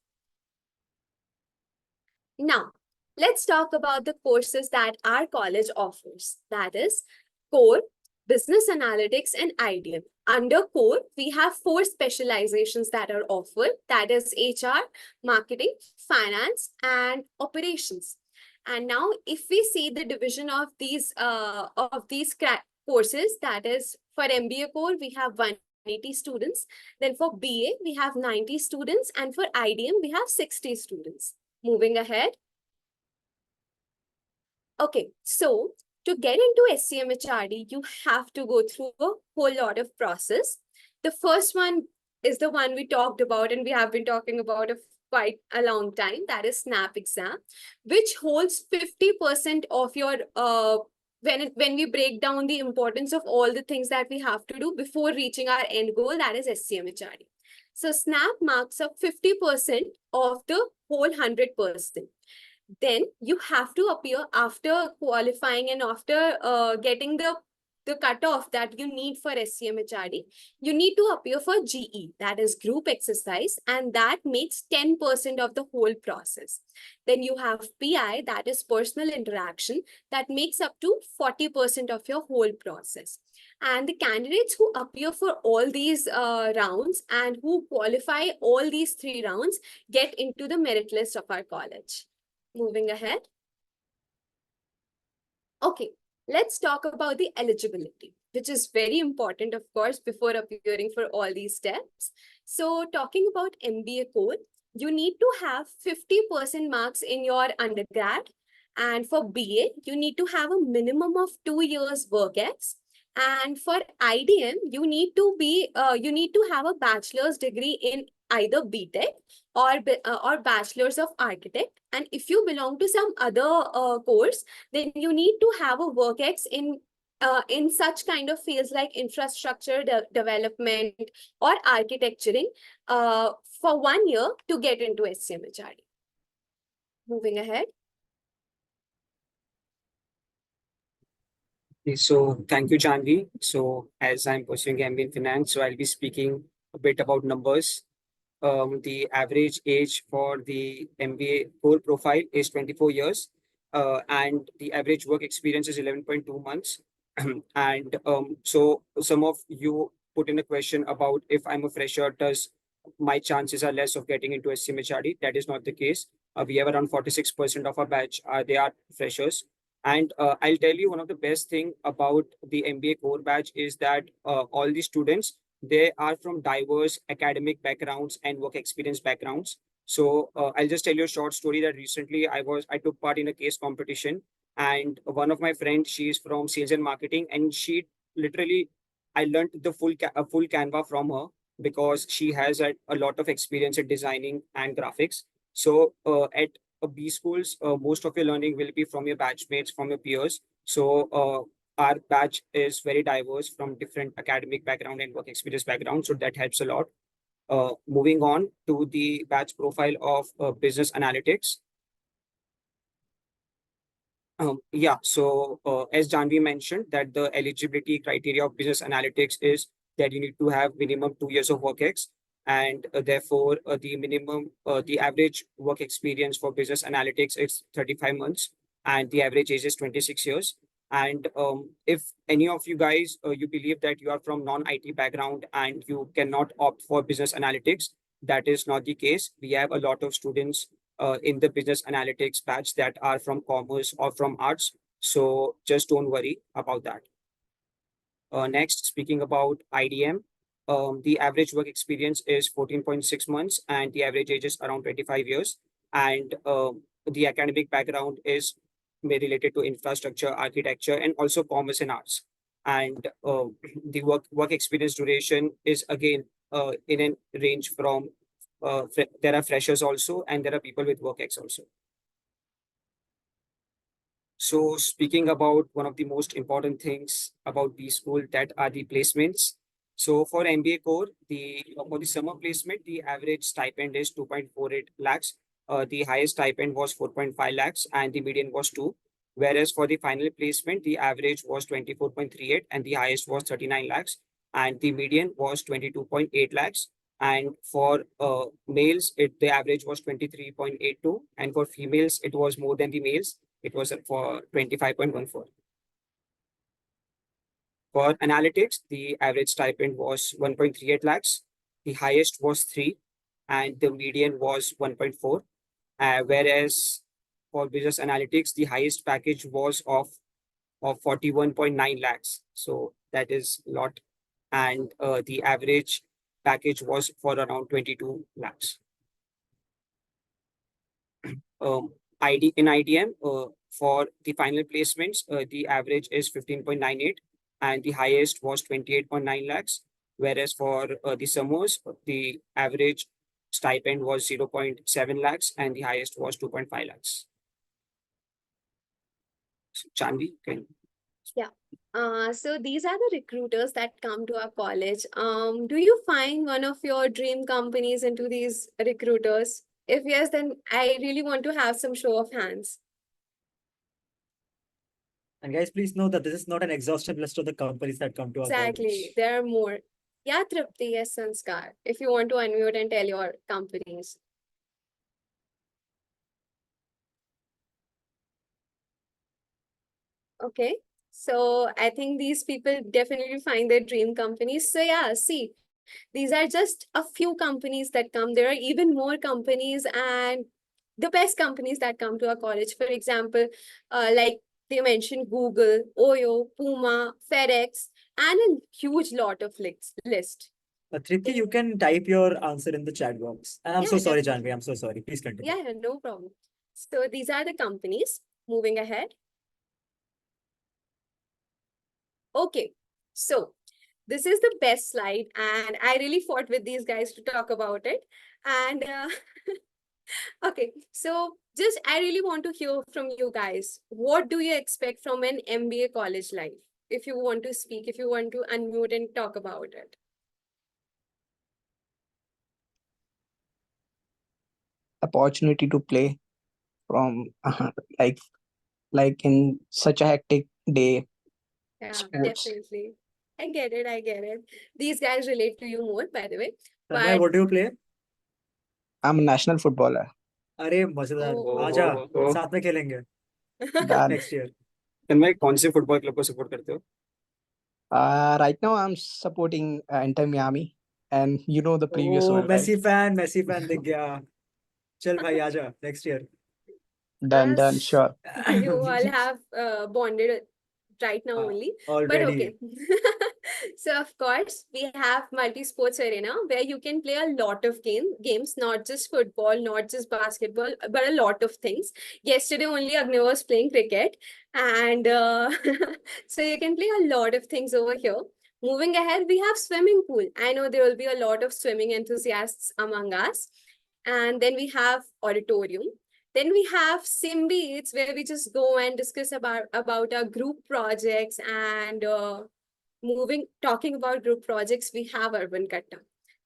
Speaker 2: Now, let's talk about the courses that our college offers. That is core, business analytics, and IDM. Under core, we have 4 specializations that are offered. That is HR, marketing, finance, and operations. And now, if we see the division of these courses, that is for MBA core, we have 180 students. Then for BA, we have 90 students. And for IDM, we have 60 students. Moving ahead. Okay, so to get into SCMHRD, you have to go through a whole lot of process. The first one is the one we talked about, and we have been talking about it quite a long time. That is SNAP exam, which holds 50% of your when we break down the importance of all the things that we have to do before reaching our end goal, that is SCMHRD. So SNAP marks up 50% of the whole 100%. Then you have to appear after qualifying and after getting the cutoff that you need for SCMHRD, you need to appear for GE, that is group exercise, and that makes 10% of the whole process. Then you have PI, that is personal interaction, that makes up to 40% of your whole process. And the candidates who appear for all these rounds and who qualify all these 3 rounds get into the merit list of our college. Moving ahead. Okay, let's talk about the eligibility, which is very important, of course, before appearing for all these steps. So talking about MBA core, you need to have 50% marks in your undergrad. And for BA, you need to have a minimum of 2 years work ex. And for IDM, you need to have a bachelor's degree in either BTech or bachelor's of architect. And if you belong to some other course, then you need to have a work ex in such kind of fields like infrastructure development or architecturing for 1 year to get into SCMHRD. Moving ahead.
Speaker 4: Okay, so thank you, Janvi. So as I'm pursuing MBA in finance, so I'll be speaking a bit about numbers. The average age for the MBA core profile is 24 years, and the average work experience is 11.2 months. And so some of you put in a question about if I'm a fresher, does my chances are less of getting into SCMHRD? That is not the case. We have around 46% of our batch, they are freshers. And I'll tell you, one of the best thing about the MBA core batch is that all the students, they are from diverse academic backgrounds and work experience backgrounds. So I'll just tell you a short story that recently I took part in a case competition, and one of my friends, she is from sales and marketing, and she literally, I learned the full Canva from her because she has a lot of experience in designing and graphics. So at B schools, most of your learning will be from your batchmates, from your peers. So our batch is very diverse from different academic background and work experience background. So that helps a lot. Moving on to the batch profile of business analytics. So as Janvi mentioned, that the eligibility criteria of business analytics is that you need to have minimum 2 years of work ex, and therefore the average work experience for business analytics is 35 months, and the average age is 26 years. And if any of you guys, you believe that you are from non-IT background and you cannot opt for business analytics, that is not the case. We have a lot of students in the business analytics batch that are from commerce or from arts. So just don't worry about that. Next, speaking about IDM, the average work experience is 14.6 months and the average age is around 25 years. And the academic background is related to infrastructure, architecture, and also commerce and arts. And the work experience duration is again in a range from there are freshers also, and there are people with work ex also. So speaking about one of the most important things about B school, that are the placements. So for MBA core, for the summer placement, the average stipend is 2.48 lakhs. The highest stipend was 4.5 lakhs and the median was 2. Whereas for the final placement, the average was 24.38 and the highest was 39 lakhs and the median was 22.8 lakhs. And for males, the average was 23.82 and for females, it was more than the males. It was for 25.14. For analytics, the average stipend was 1.38 lakhs. The highest was 3 and the median was 1.4. Whereas for business analytics, the highest package was of 41.9 lakhs. So that is a lot. And the average package was for around 22 lakhs. In IDM, for the final placements, the average is 15.98 and the highest was 28.9 lakhs. Whereas for the summers, the average stipend was 0.7 lakhs and the highest was 2.5 lakhs. So, Chanvi, can
Speaker 2: Yeah. So these are the recruiters that come to our college. Do you find one of your dream companies into these recruiters? If yes, then I really want to have some show of hands.
Speaker 3: And guys, please know that this is not an exhaustive list of the companies that come to our
Speaker 2: Exactly.
Speaker 3: college.
Speaker 2: There are more. Yeah, Tripti, yes, Sanskar. If you want to unmute and tell your companies. Okay. So I think these people definitely find their dream companies. So yeah, see, these are just a few companies that come. There are even more companies and the best companies that come to our college. For example, like they mentioned Google, Oyo, Puma, FedEx, and a huge lot of list.
Speaker 3: Tripti, you can type your answer in the chat box. And I'm
Speaker 2: Yeah,
Speaker 3: so sorry,
Speaker 2: definitely.
Speaker 3: Janvi. I'm so sorry. Please continue.
Speaker 2: Yeah, no problem. So these are the companies. Moving ahead. Okay, so this is the best slide, and I really fought with these guys to talk about it. And okay, so just I really want to hear from you guys. What do you expect from an MBA college life? If you want to speak, if you want to unmute and talk about it.
Speaker 7: Opportunity to play from like in such a hectic day.
Speaker 2: Yeah,
Speaker 7: Sports.
Speaker 2: definitely. I get it. I get it. These guys relate to you more, by the way.
Speaker 3: Tanmay,
Speaker 2: But
Speaker 3: what do you play?
Speaker 7: I'm a national footballer.
Speaker 3: अरे मजेदार
Speaker 2: oh,
Speaker 3: आजा
Speaker 4: oh.
Speaker 3: साथ में खेलेंगे
Speaker 7: Done.
Speaker 3: next year.
Speaker 4: तन्मय कौन से football club को support करते हो?
Speaker 7: Right now I'm supporting Inter Miami, and you know the previous
Speaker 3: Oh,
Speaker 7: one, right?
Speaker 3: Messi fan दिख गया. चल भाई आजा next year.
Speaker 7: Done,
Speaker 2: as
Speaker 7: sure.
Speaker 2: you all have bonded right now only. But
Speaker 3: Already.
Speaker 2: okay. So of course, we have multi-sports arena where you can play a lot of games, not just football, not just basketball, but a lot of things. Yesterday only Agni was playing cricket, and so you can play a lot of things over here. Moving ahead, we have swimming pool. I know there will be a lot of swimming enthusiasts among us. And then we have auditorium. Then we have Simbeats, where we just go and discuss about our group projects and talking about group projects, we have Urban Katta.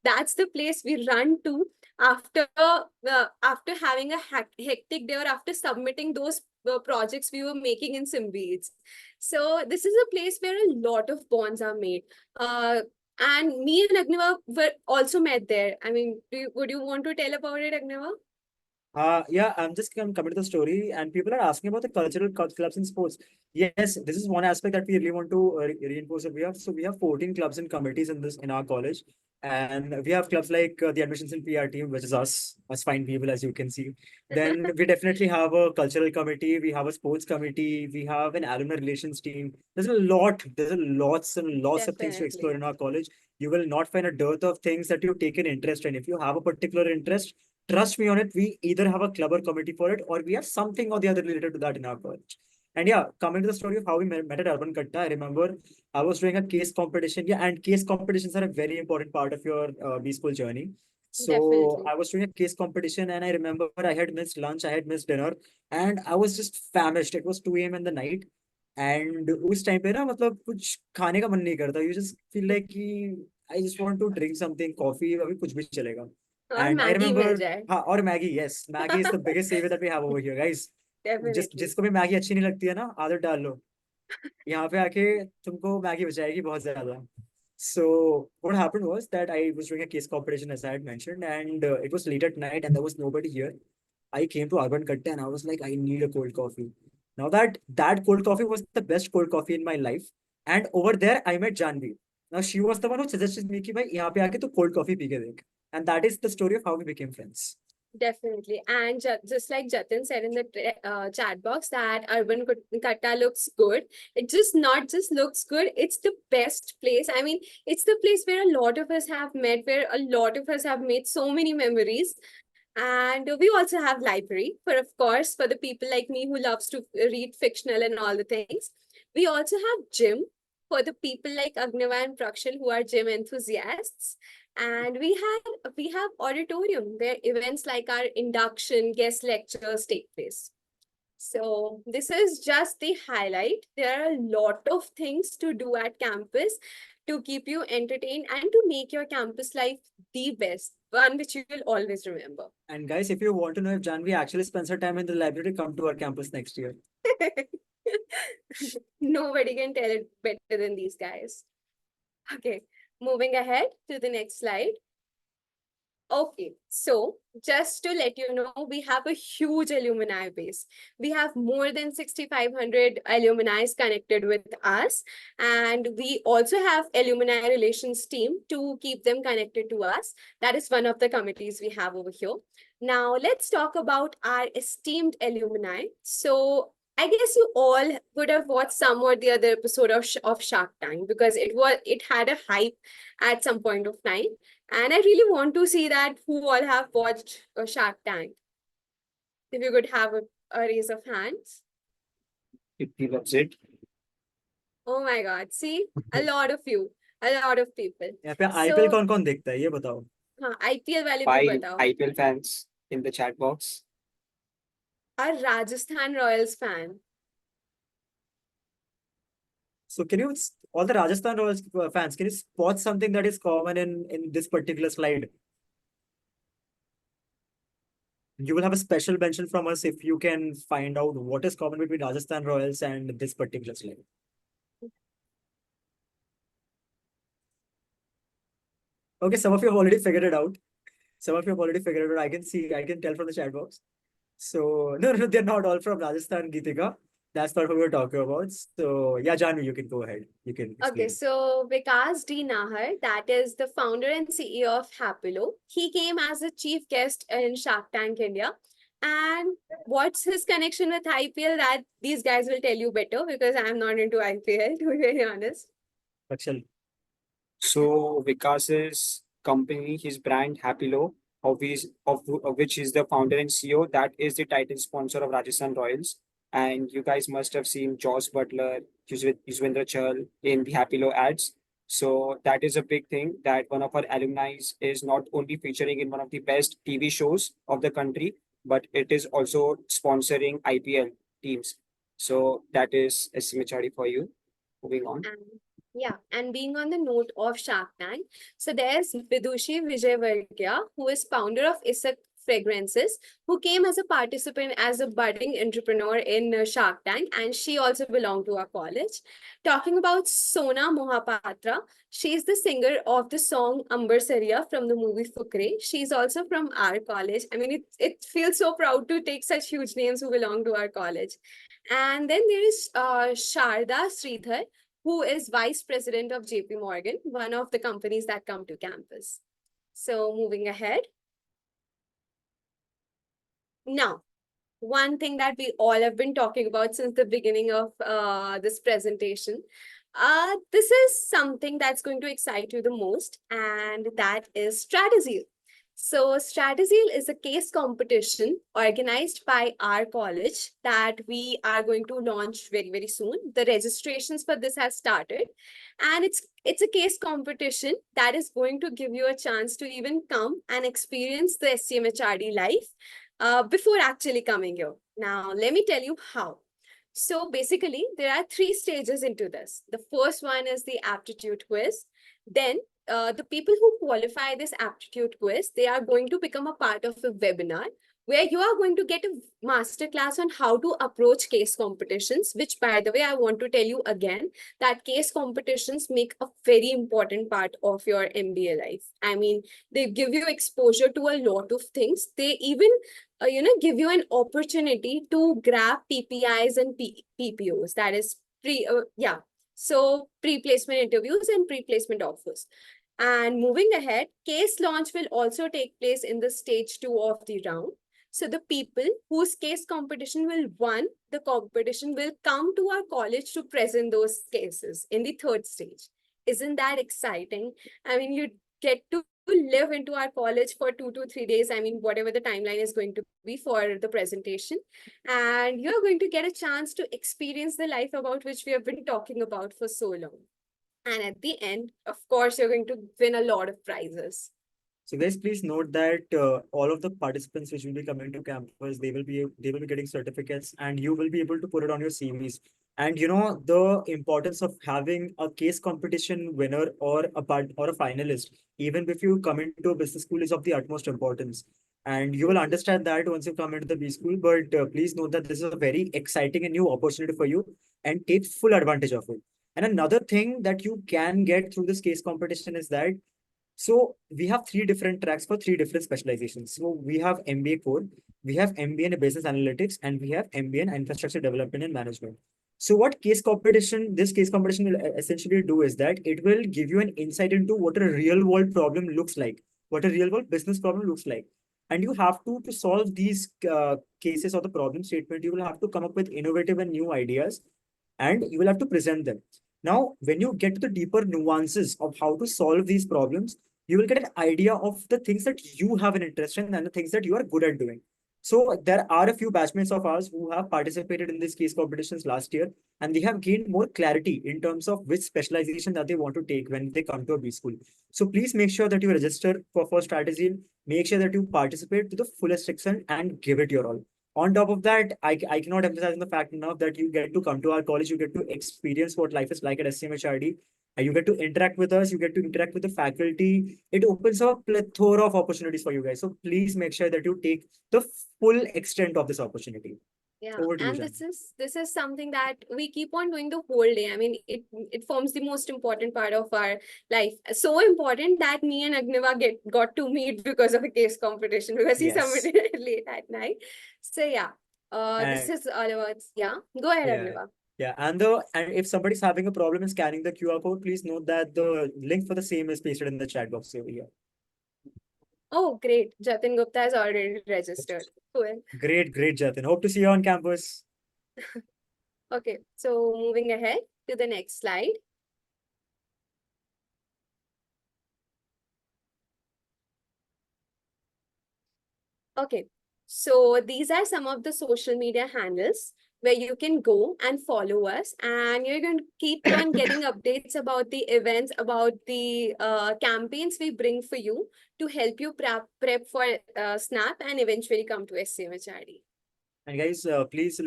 Speaker 2: That's the place we run to after having a hectic day or after submitting those projects we were making in Simbeats. So this is a place where a lot of bonds are made. And me and Agniva were also met there. I mean, would you want to tell about it, Agniva?
Speaker 3: Yeah, I'm just coming to the story, and people are asking about the cultural clubs in sports. Yes, this is one aspect that we really want to reinforce. We have 14 clubs and committees in our college, and we have clubs like the admissions and PR team, which is us fine people, as you can see. Then we definitely have a cultural committee. We have a sports committee. We have an alumni relations team. There's a lot. There's a lots and lots of things to explore in our college. You will not find a dearth of things that you take an interest in. If you have a particular interest, trust me on it, we either have a club or committee for it, or we have something or the other related to that in our college. And yeah, coming to the story of how we met at Urban Katta, I remember I was doing a case competition. Yeah, and case competitions are a very important part of your B school journey. So
Speaker 2: Definitely.
Speaker 3: I was doing a case competition, and I remember I had missed lunch, I had missed dinner, and I was just famished. It was 2 a.m. in the night. And उस time पे ना मतलब कुछ खाने का मन नहीं करता. You just feel like कि I just want to drink something, coffee, अभी कुछ भी चलेगा.
Speaker 2: और
Speaker 3: And I
Speaker 2: Maggi mill
Speaker 3: remember,
Speaker 2: जाए.
Speaker 3: or Maggie, yes, Maggie is the biggest savior that we have over here, guys.
Speaker 2: Definitely.
Speaker 3: जिसको भी Maggi अच्छी नहीं लगती है ना, आदत डाल लो, यहाँ पे आके तुमको मैगी बचाएगी बहुत ज्यादा. So what happened was that I was doing a case competition as I had mentioned, and it was late at night and there was nobody here. I came to Urban Katta and I was like, I need a cold coffee. Now that cold coffee was the best cold coffee in my life, and over there I met Janvi. Now she was the one who suggested me कि भाई यहाँ पे आके तू cold coffee P के देख, and that is the story of how we became friends.
Speaker 2: Definitely. And just like Jatin said in the chat box that Urban Katta looks good. It just not just looks good, it's the best place. I mean, it's the place where a lot of us have met, where a lot of us have made so many memories. And we also have library for, of course, for the people like me who loves to read fictional and all the things. We also have gym for the people like Agnava and Prakshal who are gym enthusiasts. And we have auditorium where events like our induction, guest lectures take place. So this is just the highlight. There are a lot of things to do at campus to keep you entertained and to make your campus life the best, one which you will always remember.
Speaker 3: And guys, if you want to know if Janvi actually spends her time in the library, come to our campus next year.
Speaker 2: Nobody can tell it better than these guys. Okay, moving ahead to the next slide. Okay, so just to let you know, we have a huge alumni base. We have more than 6,500 alumni connected with us, and we also have alumni relations team to keep them connected to us. That is one of the committees we have over here. Now, let's talk about our esteemed alumni. So, I guess you all would have watched some or the other episode of Shark Tank because it had a hype at some point of time. And I really want to see that who all have watched Shark Tank. If you could have a raise of hands.
Speaker 4: If he loves it.
Speaker 2: Oh my God. See, a lot of you, a lot of people.
Speaker 3: यहाँ पे IPL कौन-कौन देखता है ये बताओ.
Speaker 2: हाँ, IPL वाले भी
Speaker 4: 5
Speaker 2: बताओ.
Speaker 4: IPL fans in the chat box.
Speaker 2: A Rajasthan Royals fan.
Speaker 3: So can you, all the Rajasthan Royals fans, can you spot something that is common in this particular slide? You will have a special mention from us if you can find out what is common between Rajasthan Royals and this particular slide. Okay, some of you have already figured it out. Some of you have already figured it out. I can tell from the chat box. So no, they're not all from Rajasthan, Geetika. That's not what we're talking about. So yeah, Janvi, you can go ahead. You can explain.
Speaker 2: Okay, so Vikas D. Nahar, that is the founder and CEO of Happilo. He came as a chief guest in Shark Tank India. And what's his connection with IPL? That these guys will tell you better because I'm not into IPL, to be very honest.
Speaker 3: Prakshal.
Speaker 4: So Vikas's company, his brand Happilo, of which is the founder and CEO, that is the title sponsor of Rajasthan Royals. And you guys must have seen Joss Butler, Yuzvendra Chahal in the Happilo ads. So that is a big thing that one of our alumni is not only featuring in one of the best TV shows of the country, but it is also sponsoring IPL teams. So that is SCMHRD for you. Moving on.
Speaker 2: Yeah, and being on the note of Shark Tank, so there's Vidushi Vijayvargya, who is founder of Isak Fragrances, who came as a participant as a budding entrepreneur in Shark Tank, and she also belonged to our college. Talking about Sona Mohapatra, she's the singer of the song Amber Sariya from the movie Fukre. She's also from our college. I mean, it feels so proud to take such huge names who belong to our college. And then there is Sharda Sridhar, who is vice president of JP Morgan, one of the companies that come to campus. So moving ahead. Now, one thing that we all have been talking about since the beginning of this presentation, this is something that's going to excite you the most, and that is Strategy. So Strategy is a case competition organized by our college that we are going to launch very, very soon. The registrations for this have started, and it's a case competition that is going to give you a chance to even come and experience the SCMHRD life before actually coming here. Now, let me tell you how. So basically, there are 3 stages into this. The first one is the aptitude quiz. Then the people who qualify this aptitude quiz, they are going to become a part of a webinar where you are going to get a masterclass on how to approach case competitions, which, by the way, I want to tell you again that case competitions make a very important part of your MBA life. I mean, they give you exposure to a lot of things. They even, give you an opportunity to grab PPIs and PPOs, that is so pre-placement interviews and pre-placement offers. And moving ahead, case launch will also take place in the stage 2 of the round. So the people whose case competition will won the competition will come to our college to present those cases in the third stage. Isn't that exciting? I mean, you get to live into our college for 2 to 3 days. I mean, whatever the timeline is going to be for the presentation. And you're going to get a chance to experience the life about which we have been talking about for so long. And at the end, of course, you're going to win a lot of prizes.
Speaker 3: So guys, please note that all of the participants which will be coming to campus, they will be getting certificates, and you will be able to put it on your CVs. And you know the importance of having a case competition winner or a finalist, even if you come into a business school, is of the utmost importance. And you will understand that once you come into the B school. But please note that this is a very exciting and new opportunity for you, and take full advantage of it. And another thing that you can get through this case competition is that so we have three different tracks for three different specializations. So we have MBA core, we have MBA in business analytics, and we have MBA in infrastructure development and management. So what this case competition will essentially do is that it will give you an insight into what a real world problem looks like, what a real world business problem looks like. And you have to solve these cases or the problem statement, you will have to come up with innovative and new ideas, and you will have to present them. Now, when you get to the deeper nuances of how to solve these problems, you will get an idea of the things that you have an interest in and the things that you are good at doing. So there are a few batchmates of ours who have participated in these case competitions last year, and they have gained more clarity in terms of which specialization that they want to take when they come to a B school. So please make sure that you register for strategy, make sure that you participate to the fullest extent and give it your all. On top of that, I cannot emphasize the fact enough that you get to come to our college, you get to experience what life is like at SCMHRD. You get to interact with us, you get to interact with the faculty. It opens up a plethora of opportunities for you guys. So please make sure that you take the full extent of this opportunity.
Speaker 2: Yeah,
Speaker 3: Over to you,
Speaker 2: and
Speaker 3: Jan.
Speaker 2: this is something that we keep on doing the whole day. I mean, it forms the most important part of our life. So important that me and Agniva got to meet because of a case competition, because he
Speaker 3: Yes.
Speaker 2: submitted it late at night. So yeah, this
Speaker 3: And
Speaker 2: is all about, go ahead,
Speaker 3: yeah,
Speaker 2: Agniva.
Speaker 3: yeah. And if somebody's having a problem in scanning the QR code, please note that the link for the same is pasted in the chat box over here.
Speaker 2: Oh, great. Jatin Gupta has already registered. Cool.
Speaker 3: Great, Jatin. Hope to see you on campus.
Speaker 2: Okay, so moving ahead to the next slide. Okay, so these are some of the social media handles where you can go and follow us, and you're going to keep on getting updates about the events, about the campaigns we bring for you to help you prep for SNAP and eventually come to SCMHRD.
Speaker 3: And guys, please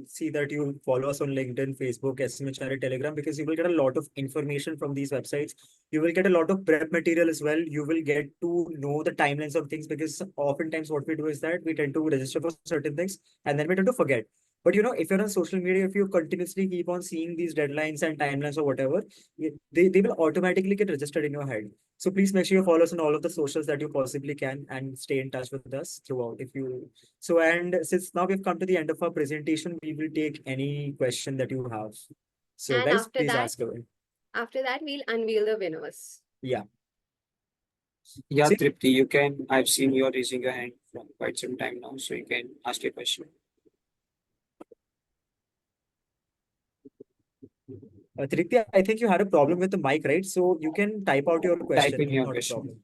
Speaker 3: see that you follow us on LinkedIn, Facebook, SCMHRD, Telegram, because you will get a lot of information from these websites. You will get a lot of prep material as well. You will get to know the timelines of things, because oftentimes what we do is that we tend to register for certain things and then we tend to forget. But you know, if you're on social media, if you continuously keep on seeing these deadlines and timelines or whatever, they will automatically get registered in your head. So please make sure you follow us on all of the socials that you possibly can and stay in touch with us throughout. And since now we've come to the end of our presentation, we will take any question that you have. So
Speaker 2: And
Speaker 3: guys, please ask away.
Speaker 2: After that, we'll unveil the winners.
Speaker 3: Yeah.
Speaker 4: Yeah,
Speaker 3: See-
Speaker 4: Tripti, I've seen you raising your hand from quite some time now, so you can ask your question.
Speaker 3: Tripti, I think you had a problem with the mic, right? So you can type out your question.
Speaker 4: Type in your
Speaker 3: Not a
Speaker 4: question.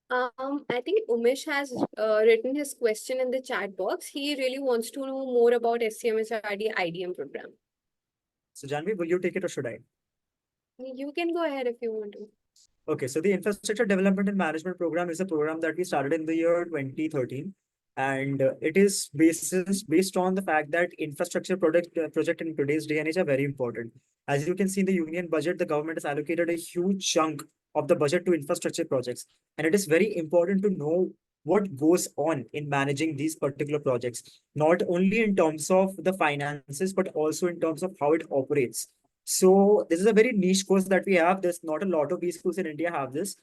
Speaker 3: problem.
Speaker 2: I think Umesh has written his question in the chat box. He really wants to know more about SCMHRD IDM program.
Speaker 3: So Janvi, will you take it or should I?
Speaker 2: You can go ahead if you want to.
Speaker 3: Okay, so the Infrastructure Development and Management Program is a program that we started in the year 2013. And it is based on the fact that infrastructure project in today's day and age are very important. As you can see in the union budget, the government has allocated a huge chunk of the budget to infrastructure projects. And it is very important to know what goes on in managing these particular projects, not only in terms of the finances, but also in terms of how it operates. So this is a very niche course that we have. There's not a lot of B schools in India have this.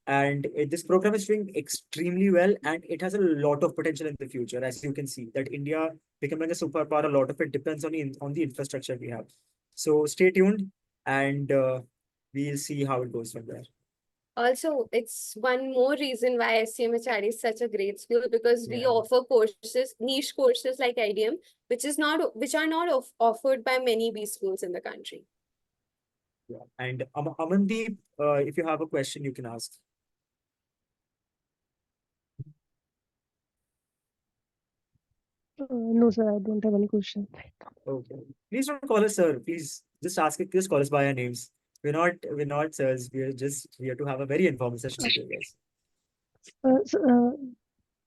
Speaker 3: And this program is doing extremely well, and it has a lot of potential in the future. As you can see, that India becoming a superpower, a lot of it depends on the infrastructure we have. So stay tuned, and we'll see how it goes from there.
Speaker 2: Also, it's one more reason why SCMHRD is such a great school, because we
Speaker 3: Yeah.
Speaker 2: offer courses, niche courses like IDM, which are not offered by many B schools in the country.
Speaker 3: Yeah. And Amandeep, if you have a question, you can ask.
Speaker 9: No, sir, I don't have any question.
Speaker 3: Okay. Please don't call us sir. Please just ask it. Just call us by our names. We're not sirs. We're just here to have a very informal session with you guys.
Speaker 9: Uh, so, uh,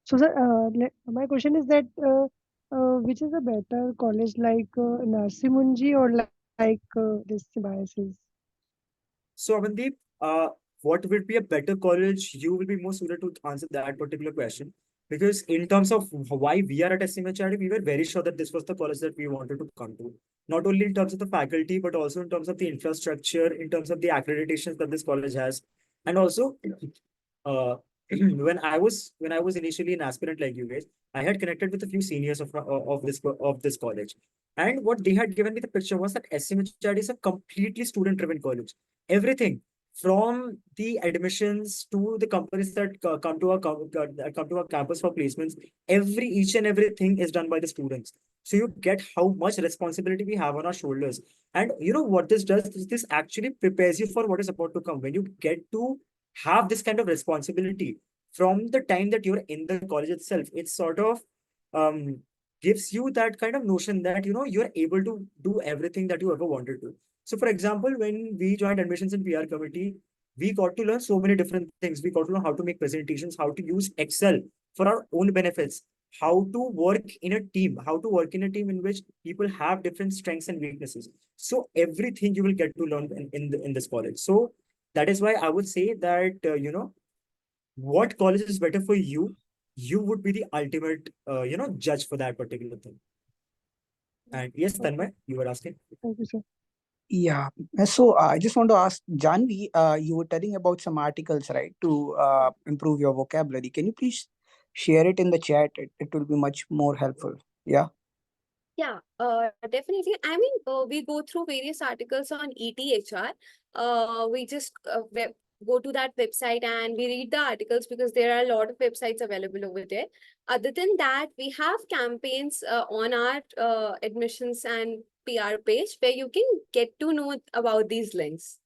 Speaker 9: so, sir, my question is that which is a better college, like Narsimunji or like this biases?
Speaker 3: So Amandeep, what would be a better college? You will be more suited to answer that particular question. Because in terms of why we are at SCMHRD, we were very sure that this was the college that we wanted to come to. Not only in terms of the faculty, but also in terms of the infrastructure, in terms of the accreditations that this college has. And also, uh, when I was initially an aspirant like you guys, I had connected with a few seniors of this college. And what they had given me the picture was that SCMHRD is a completely student-driven college. Everything from the admissions to the companies that come to our campus for placements, each and everything is done by the students. So you get how much responsibility we have on our shoulders. And you know what this does? This actually prepares you for what is about to come. When you get to have this kind of responsibility from the time that you're in the college itself, it sort of um gives you that kind of notion that you're able to do everything that you ever wanted to. So, for example, when we joined admissions in PR committee, we got to learn so many different things. We got to know how to make presentations, how to use Excel for our own benefits, how to work in a team, how to work in a team in which people have different strengths and weaknesses. So everything you will get to learn in this college. So that is why I would say that what college is better for you, you would be the ultimate judge for that particular thing. And yes, Tanmay, you were asking.
Speaker 9: Thank you, sir.
Speaker 7: Yeah. So I just want to ask Janvi, you were telling about some articles, right, to improve your vocabulary. Can you please share it in the chat? It will be much more helpful. Yeah.
Speaker 2: Yeah, definitely. I mean, we go through various articles on ETHR. We just go to that website and we read the articles, because there are a lot of websites available over there. Other than that, we have campaigns on our admissions and PR page where you can get to know about these links.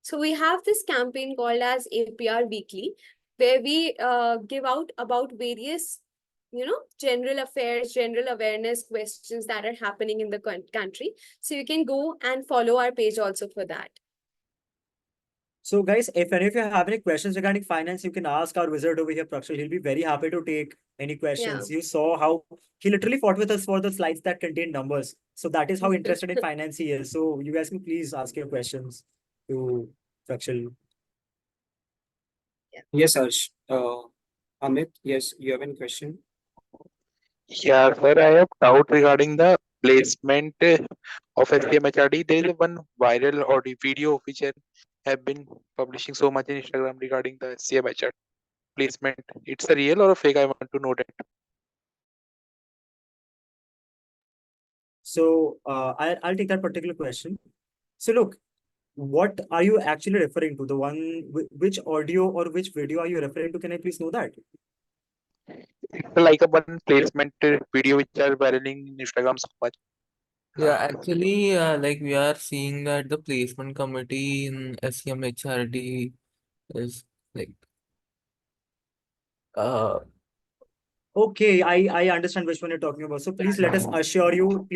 Speaker 2: So we have this campaign called as APR Weekly, where we give out about various general affairs, general awareness questions that are happening in the country. So you can go and follow our page also for that.
Speaker 3: So guys, if any of you have any questions regarding finance, you can ask our wizard over here, Prakshal. He'll be very happy to take any questions. You saw how he literally fought with us for the slides that contain numbers. So that is how interested in finance he is. So you guys can please ask your questions to Prakshal.
Speaker 4: Yes, Harsh. Amit, yes, you have any question?
Speaker 5: Yeah, sir, I have doubt regarding the placement of SCMHRD. There is one viral audio video which have been publishing so much in Instagram regarding the SCMHRD placement. It's a real or a fake? I want to know that.
Speaker 3: So I'll take that particular question. So look, what are you actually referring to? The one, which audio or which video are you referring to? Can I please know that?
Speaker 5: It's like a one placement video which are viral in Instagram so much.
Speaker 13: Yeah, actually, like we are seeing that the placement committee in SCMHRD is like uh
Speaker 3: Okay, I understand which one you're talking about. So please let us assure you,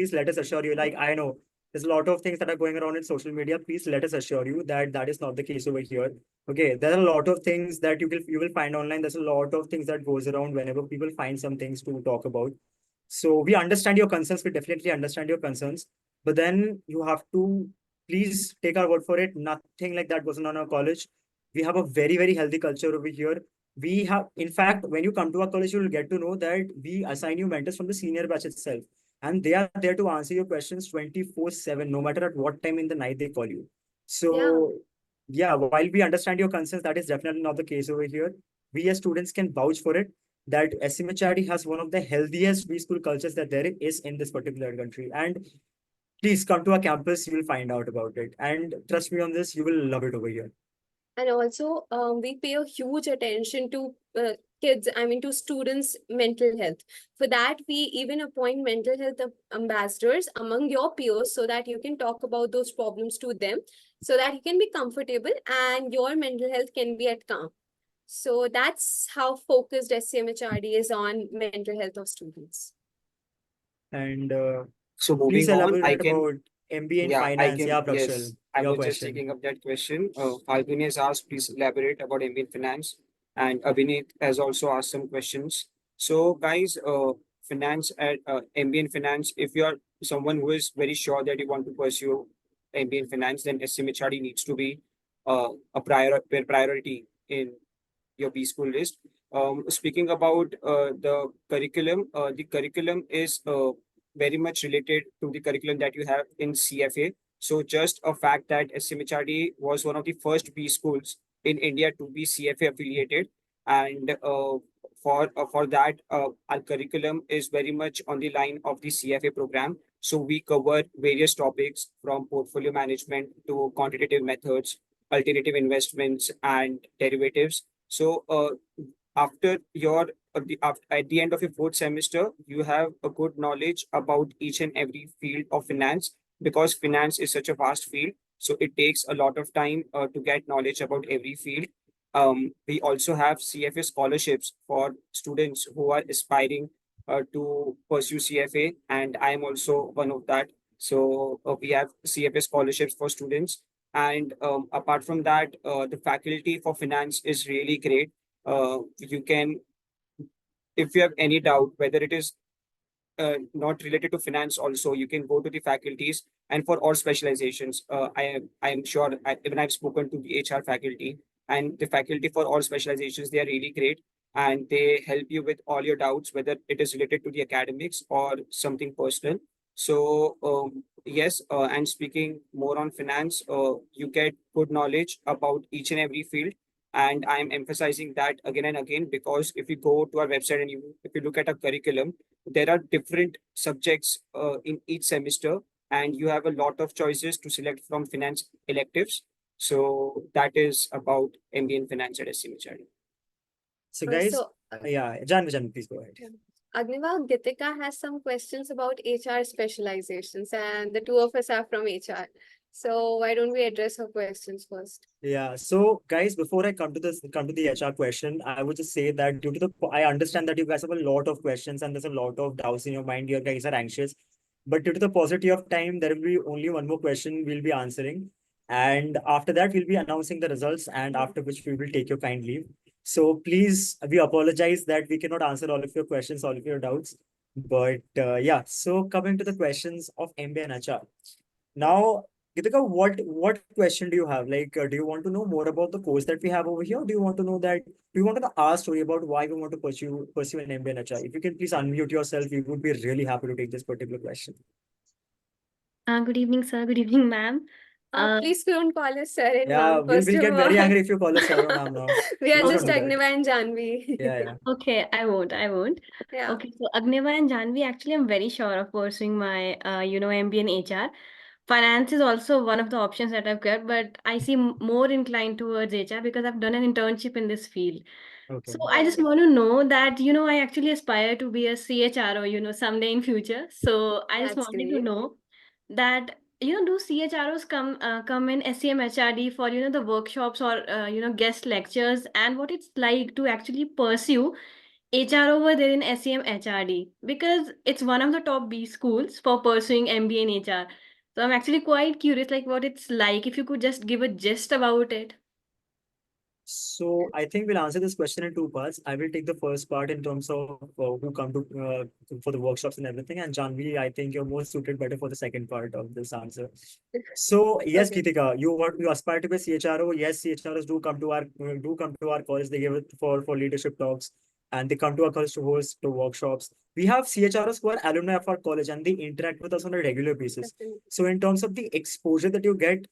Speaker 3: like I know there's a lot of things that are going around in social media. Please let us assure you that that is not the case over here. Okay, there are a lot of things that you will find online. There's a lot of things that goes around whenever people find some things to talk about. So we understand your concerns. We definitely understand your concerns. But then you have to please take our word for it. Nothing like that goes on our college. We have a very, very healthy culture over here. We have, in fact, when you come to our college, you'll get to know that we assign you mentors from the senior batch itself. And they are there to answer your questions 24/7, no matter at what time in the night they call you. So, yeah, while we understand your concerns, that is definitely not the case over here. We as students can vouch for it that SCMHRD has one of the healthiest preschool cultures that there is in this particular country. And please come to our campus, you will find out about it. And trust me on this, you will love it over here.
Speaker 2: And also, we pay a huge attention to kids, I mean, to students' mental health. For that, we even appoint mental health ambassadors among your peers so that you can talk about those problems to them, so that you can be comfortable and your mental health can be at calm. So that's how focused SCMHRD is on mental health of students.
Speaker 3: And
Speaker 4: So
Speaker 3: please
Speaker 4: moving on, I
Speaker 3: elaborate
Speaker 4: can,
Speaker 3: about MBA in
Speaker 4: yeah, I
Speaker 3: finance.
Speaker 4: can,
Speaker 3: Yeah,
Speaker 4: yes,
Speaker 3: Prakshal,
Speaker 4: I
Speaker 3: your
Speaker 4: was just
Speaker 3: question.
Speaker 4: taking up that question. Falguni has asked, please elaborate about MBA in finance, and Abhinit has also asked some questions. So, guys, finance at MBA in finance, if you are someone who is very sure that you want to pursue MBA in finance, then SMHRD needs to be a priority in your B school list. Speaking about the curriculum is very much related to the curriculum that you have in CFA. So just a fact that SMHRD was one of the first B schools in India to be CFA affiliated, and for that, our curriculum is very much on the line of the CFA program. So we cover various topics from portfolio management to quantitative methods, alternative investments, and derivatives. So after your at the end of your fourth semester, you have a good knowledge about each and every field of finance, because finance is such a vast field. So it takes a lot of time to get knowledge about every field. We also have CFA scholarships for students who are aspiring to pursue CFA, and I am also one of that. So we have CFA scholarships for students, and apart from that, the faculty for finance is really great. You can, if you have any doubt whether it is not related to finance, also you can go to the faculties, and for all specializations, I am sure even I've spoken to the HR faculty, and the faculty for all specializations, they are really great, and they help you with all your doubts, whether it is related to the academics or something personal. So yes, and speaking more on finance, you get good knowledge about each and every field, and I'm emphasizing that again and again, because if you go to our website and if you look at our curriculum, there are different subjects in each semester, and you have a lot of choices to select from finance electives. So that is about MBA in finance at SCMHRD.
Speaker 3: So guys, yeah, Janvi, please go ahead.
Speaker 2: Agniva, Gitika has some questions about HR specializations, and the two of us are from HR. So why don't we address her questions first?
Speaker 3: Yeah. So guys, before I come to the HR question, I would just say that I understand that you guys have a lot of questions and there's a lot of doubts in your mind. You guys are anxious, but due to the paucity of time, there will be only one more question we'll be answering. And after that, we'll be announcing the results, and after which we will take your kind leave. So please, we apologize that we cannot answer all of your questions, all of your doubts. But yeah, so coming to the questions of MBA and HR. Now, Gitika, what question do you have? Like, do you want to know more about the course that we have over here? Do you want to know that? Do you want to know our story about why we want to pursue an MBA in HR? If you can please unmute yourself, we would be really happy to take this particular question.
Speaker 6: Good evening, sir. Good evening, ma'am.
Speaker 2: Please don't call us sir and
Speaker 3: Yeah,
Speaker 2: ma'am.
Speaker 3: we'll
Speaker 2: First
Speaker 3: get
Speaker 2: of
Speaker 3: very
Speaker 2: all,
Speaker 3: angry if you call us sir or ma'am now.
Speaker 2: we are
Speaker 3: Please
Speaker 2: just
Speaker 3: don't do that.
Speaker 2: Agniva and Janvi.
Speaker 3: Yeah.
Speaker 6: Okay, I won't.
Speaker 2: Yeah.
Speaker 6: Okay, so Agniva and Janvi, actually, I'm very sure of pursuing my, MBA in HR. Finance is also one of the options that I've got, but I seem more inclined towards HR because I've done an internship in this field.
Speaker 3: Okay.
Speaker 6: So I just want to know that, I actually aspire to be a CHRO, someday in future. So I just
Speaker 2: That's
Speaker 6: wanted to
Speaker 2: great.
Speaker 6: know that, do CHROs come in SCMHRD for, the workshops or, guest lectures, and what it's like to actually pursue HR over there in SCMHRD, because it's one of the top B schools for pursuing MBA in HR. So I'm actually quite curious, like what it's like. If you could just give a gist about it.
Speaker 3: So I think we'll answer this question in two parts. I will take the first part in terms of who come to for the workshops and everything. And Janvi, I think you're more suited better for the second part of this answer. So yes,
Speaker 2: Okay.
Speaker 3: Kritika, you aspire to be a CHRO. Yes, CHROs do come to our college. They give it for leadership talks, and they come to our college to host the workshops. We have CHROs who are alumni of our college, and they interact with us on a regular basis.
Speaker 2: Definitely.
Speaker 3: So in terms of the exposure that you get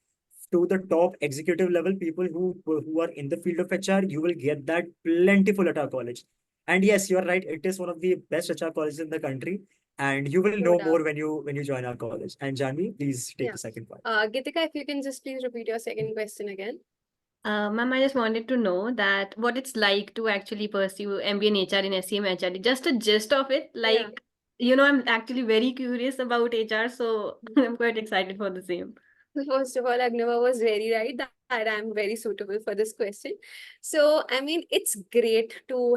Speaker 3: to the top executive level people who are in the field of HR, you will get that plentiful at our college. And yes, you are right. It is one of the best HR colleges in the country, and you will
Speaker 2: No
Speaker 3: know more
Speaker 2: doubt.
Speaker 3: when you join our college. And Janvi, please take
Speaker 2: Yeah.
Speaker 3: the second part.
Speaker 2: Gitika, if you can just please repeat your second question again.
Speaker 14: Ma'am, I just wanted to know that what it's like to actually pursue MBA in HR in SCMHRD. Just a gist of it,
Speaker 2: Yeah.
Speaker 14: I'm actually very curious about HR, so I'm quite excited for the same.
Speaker 2: First of all, Agnava was very right that I'm very suitable for this question. So, I mean, it's great to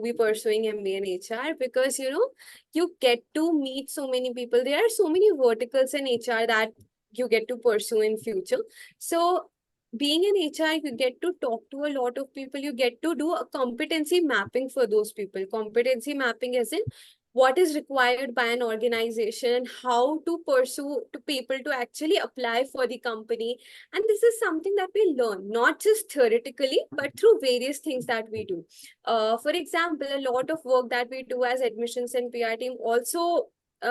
Speaker 2: be pursuing MBA in HR because you get to meet so many people. There are so many verticals in HR that you get to pursue in future. So, being in HR, you get to talk to a lot of people. You get to do a competency mapping for those people. Competency mapping is in what is required by an organization and how to pursue to people to actually apply for the company. And this is something that we learn not just theoretically but through various things that we do. For example, a lot of work that we do as admissions and PR team also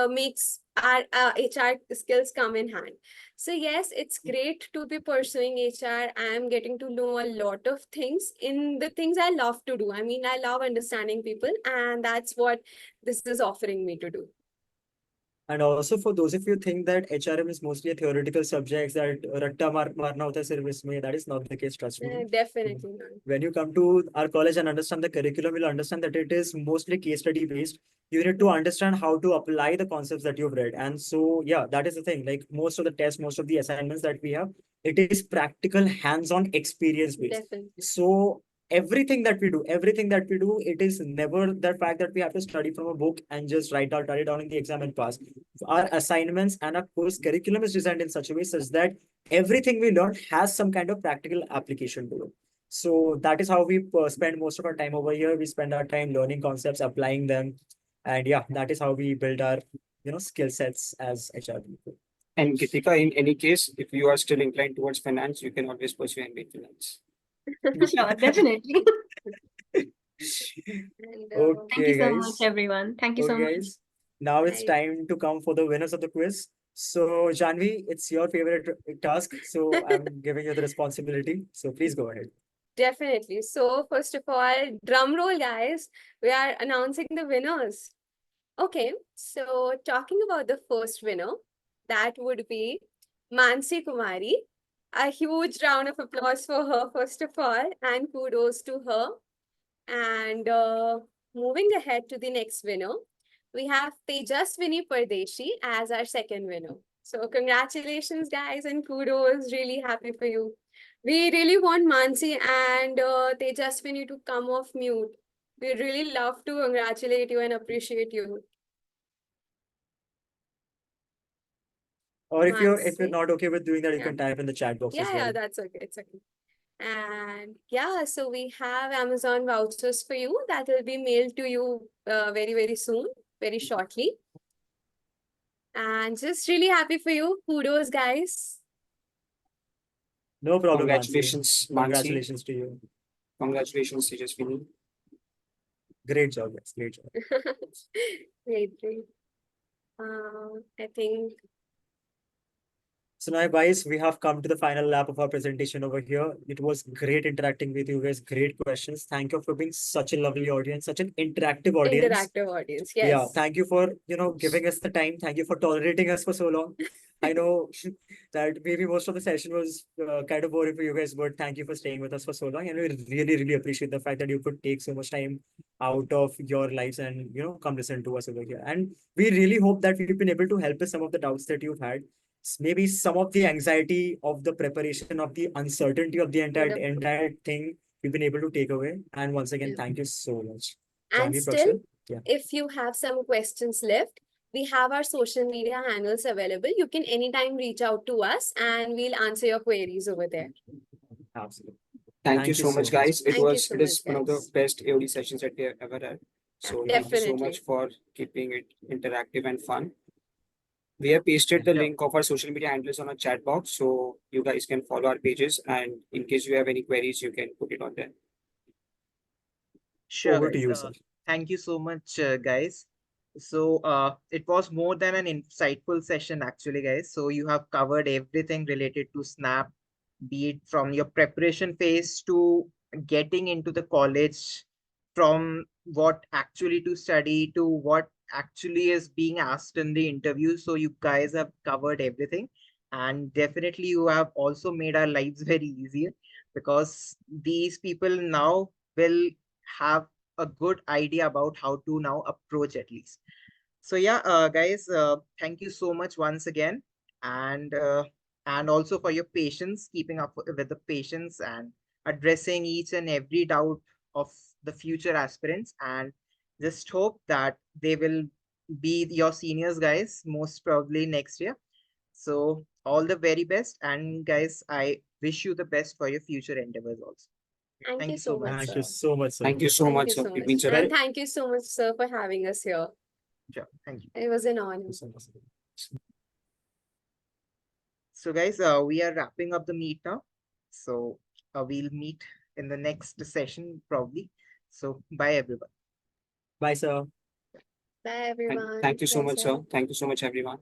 Speaker 2: makes our HR skills come in hand. So yes, it's great to be pursuing HR. I am getting to know a lot of things in the things I love to do. I mean, I love understanding people, and that's what this is offering me to do.
Speaker 3: And also for those of you think that HRM is mostly a theoretical subjects that ratta marna hota hai service mein, that is not the case, trust me.
Speaker 2: Definitely not.
Speaker 3: When you come to our college and understand the curriculum, you'll understand that it is mostly case study based. You need to understand how to apply the concepts that you've read. And so, yeah, that is the thing. Like most of the tests, most of the assignments that we have, it is practical, hands-on experience based.
Speaker 2: Definitely.
Speaker 3: So everything that we do, it is never the fact that we have to study from a book and just write it down in the exam and pass. Our assignments and our course curriculum is designed in such a way such that everything we learn has some kind of practical application to it. So that is how we spend most of our time over here. We spend our time learning concepts, applying them, and yeah, that is how we build our skill sets as HR people.
Speaker 4: And Gitika, in any case, if you are still inclined towards finance, you can always pursue MBA in finance.
Speaker 14: Sure, definitely.
Speaker 2: And,
Speaker 3: Okay,
Speaker 14: Thank you so
Speaker 3: guys.
Speaker 14: much, everyone. Thank you so
Speaker 3: Okay,
Speaker 14: much.
Speaker 3: guys. Now it's
Speaker 2: Right.
Speaker 3: time to come for the winners of the quiz. So, Janvi, it's your favorite task. So, I'm giving you the responsibility. So, please go ahead.
Speaker 2: Definitely. So, first of all, drum roll, guys. We are announcing the winners. Okay, so talking about the first winner, that would be Mansi Kumari. A huge round of applause for her, first of all, and kudos to her. And moving ahead to the next winner, we have Tejaswini Pardeshi as our second winner. So congratulations, guys, and kudos. Really happy for you. We really want Mansi and Tejaswini to come off mute. We really love to congratulate you and appreciate you.
Speaker 3: Or if you're
Speaker 2: Mansi.
Speaker 3: not okay with doing that, you
Speaker 2: Yeah.
Speaker 3: can type in the chat box as
Speaker 2: Yeah,
Speaker 3: well.
Speaker 2: that's okay. It's okay. And yeah, so we have Amazon vouchers for you that will be mailed to you very, very soon, very shortly. And just really happy for you. Kudos, guys.
Speaker 3: No problem,
Speaker 4: Congratulations,
Speaker 3: Mansi.
Speaker 4: Mansi.
Speaker 3: Congratulations to you.
Speaker 4: Congratulations, Tejaswini.
Speaker 3: Great job, guys. Great job.
Speaker 2: Great, great. I think
Speaker 3: So now, guys, we have come to the final lap of our presentation over here. It was great interacting with you guys. Great questions. Thank you for being such a lovely audience, such an interactive audience.
Speaker 2: interactive audience.
Speaker 3: Yeah,
Speaker 2: Yes.
Speaker 3: thank you for giving us the time. Thank you for tolerating us for so long. I know that maybe most of the session was kind of boring for you guys, but thank you for staying with us for so long. And we really, really appreciate the fact that you could take so much time out of your lives and come listen to us over here. And we really hope that we've been able to help with some of the doubts that you've had. Maybe some of the anxiety of the preparation of the uncertainty of the entire thing we've been able to take away. And once again, thank you so much.
Speaker 2: And
Speaker 3: Janvi,
Speaker 2: still,
Speaker 3: Prakshan? Yeah.
Speaker 2: if you have some questions left, we have our social media handles available. You can anytime reach out to us and we'll answer your queries over there.
Speaker 3: Absolutely.
Speaker 4: Thank you so much, guys.
Speaker 2: Thank you so
Speaker 4: It is
Speaker 2: much,
Speaker 4: one of the
Speaker 2: guys.
Speaker 4: best AOD sessions that we have ever had. So thank you so
Speaker 2: Definitely.
Speaker 4: much for keeping it interactive and fun. We have pasted the
Speaker 1: Sure.
Speaker 4: link of our social media handles on our chat box, so you guys can follow our pages. And in case you have any queries, you can put it on there.
Speaker 1: Sure,
Speaker 3: Over to
Speaker 1: guys.
Speaker 3: you, sir.
Speaker 1: Thank you so much, guys. So it was more than an insightful session, actually, guys. So you have covered everything related to Snap, be it from your preparation phase to getting into the college, from what actually to study to what actually is being asked in the interview. So you guys have covered everything. And definitely you have also made our lives very easier, because these people now will have a good idea about how to now approach at least. So yeah, guys, thank you so much once again, and also for your patience, keeping up with the patience and addressing each and every doubt of the future aspirants, and just hope that they will be your seniors, guys, most probably next year. So all the very best, and guys, I wish you the best for your future endeavors also.
Speaker 2: Thank
Speaker 1: Thank
Speaker 2: you
Speaker 1: you so
Speaker 2: so much,
Speaker 1: much.
Speaker 3: Thank you
Speaker 2: sir.
Speaker 3: so much, sir.
Speaker 4: Thank you so
Speaker 2: Thank
Speaker 4: much,
Speaker 2: you
Speaker 4: sir.
Speaker 2: so
Speaker 4: It
Speaker 2: much.
Speaker 4: means a lot.
Speaker 2: And thank you so much, sir, for having us here.
Speaker 1: Sure, thank you.
Speaker 2: It was an honor.
Speaker 1: So guys, we are wrapping up the meet now. So we'll meet in the next session probably. So bye everyone.
Speaker 3: Bye, sir.
Speaker 2: Bye, everyone.
Speaker 4: Thank you so
Speaker 2: Bye,
Speaker 4: much,
Speaker 2: sir.
Speaker 4: sir. Thank you so much, everyone.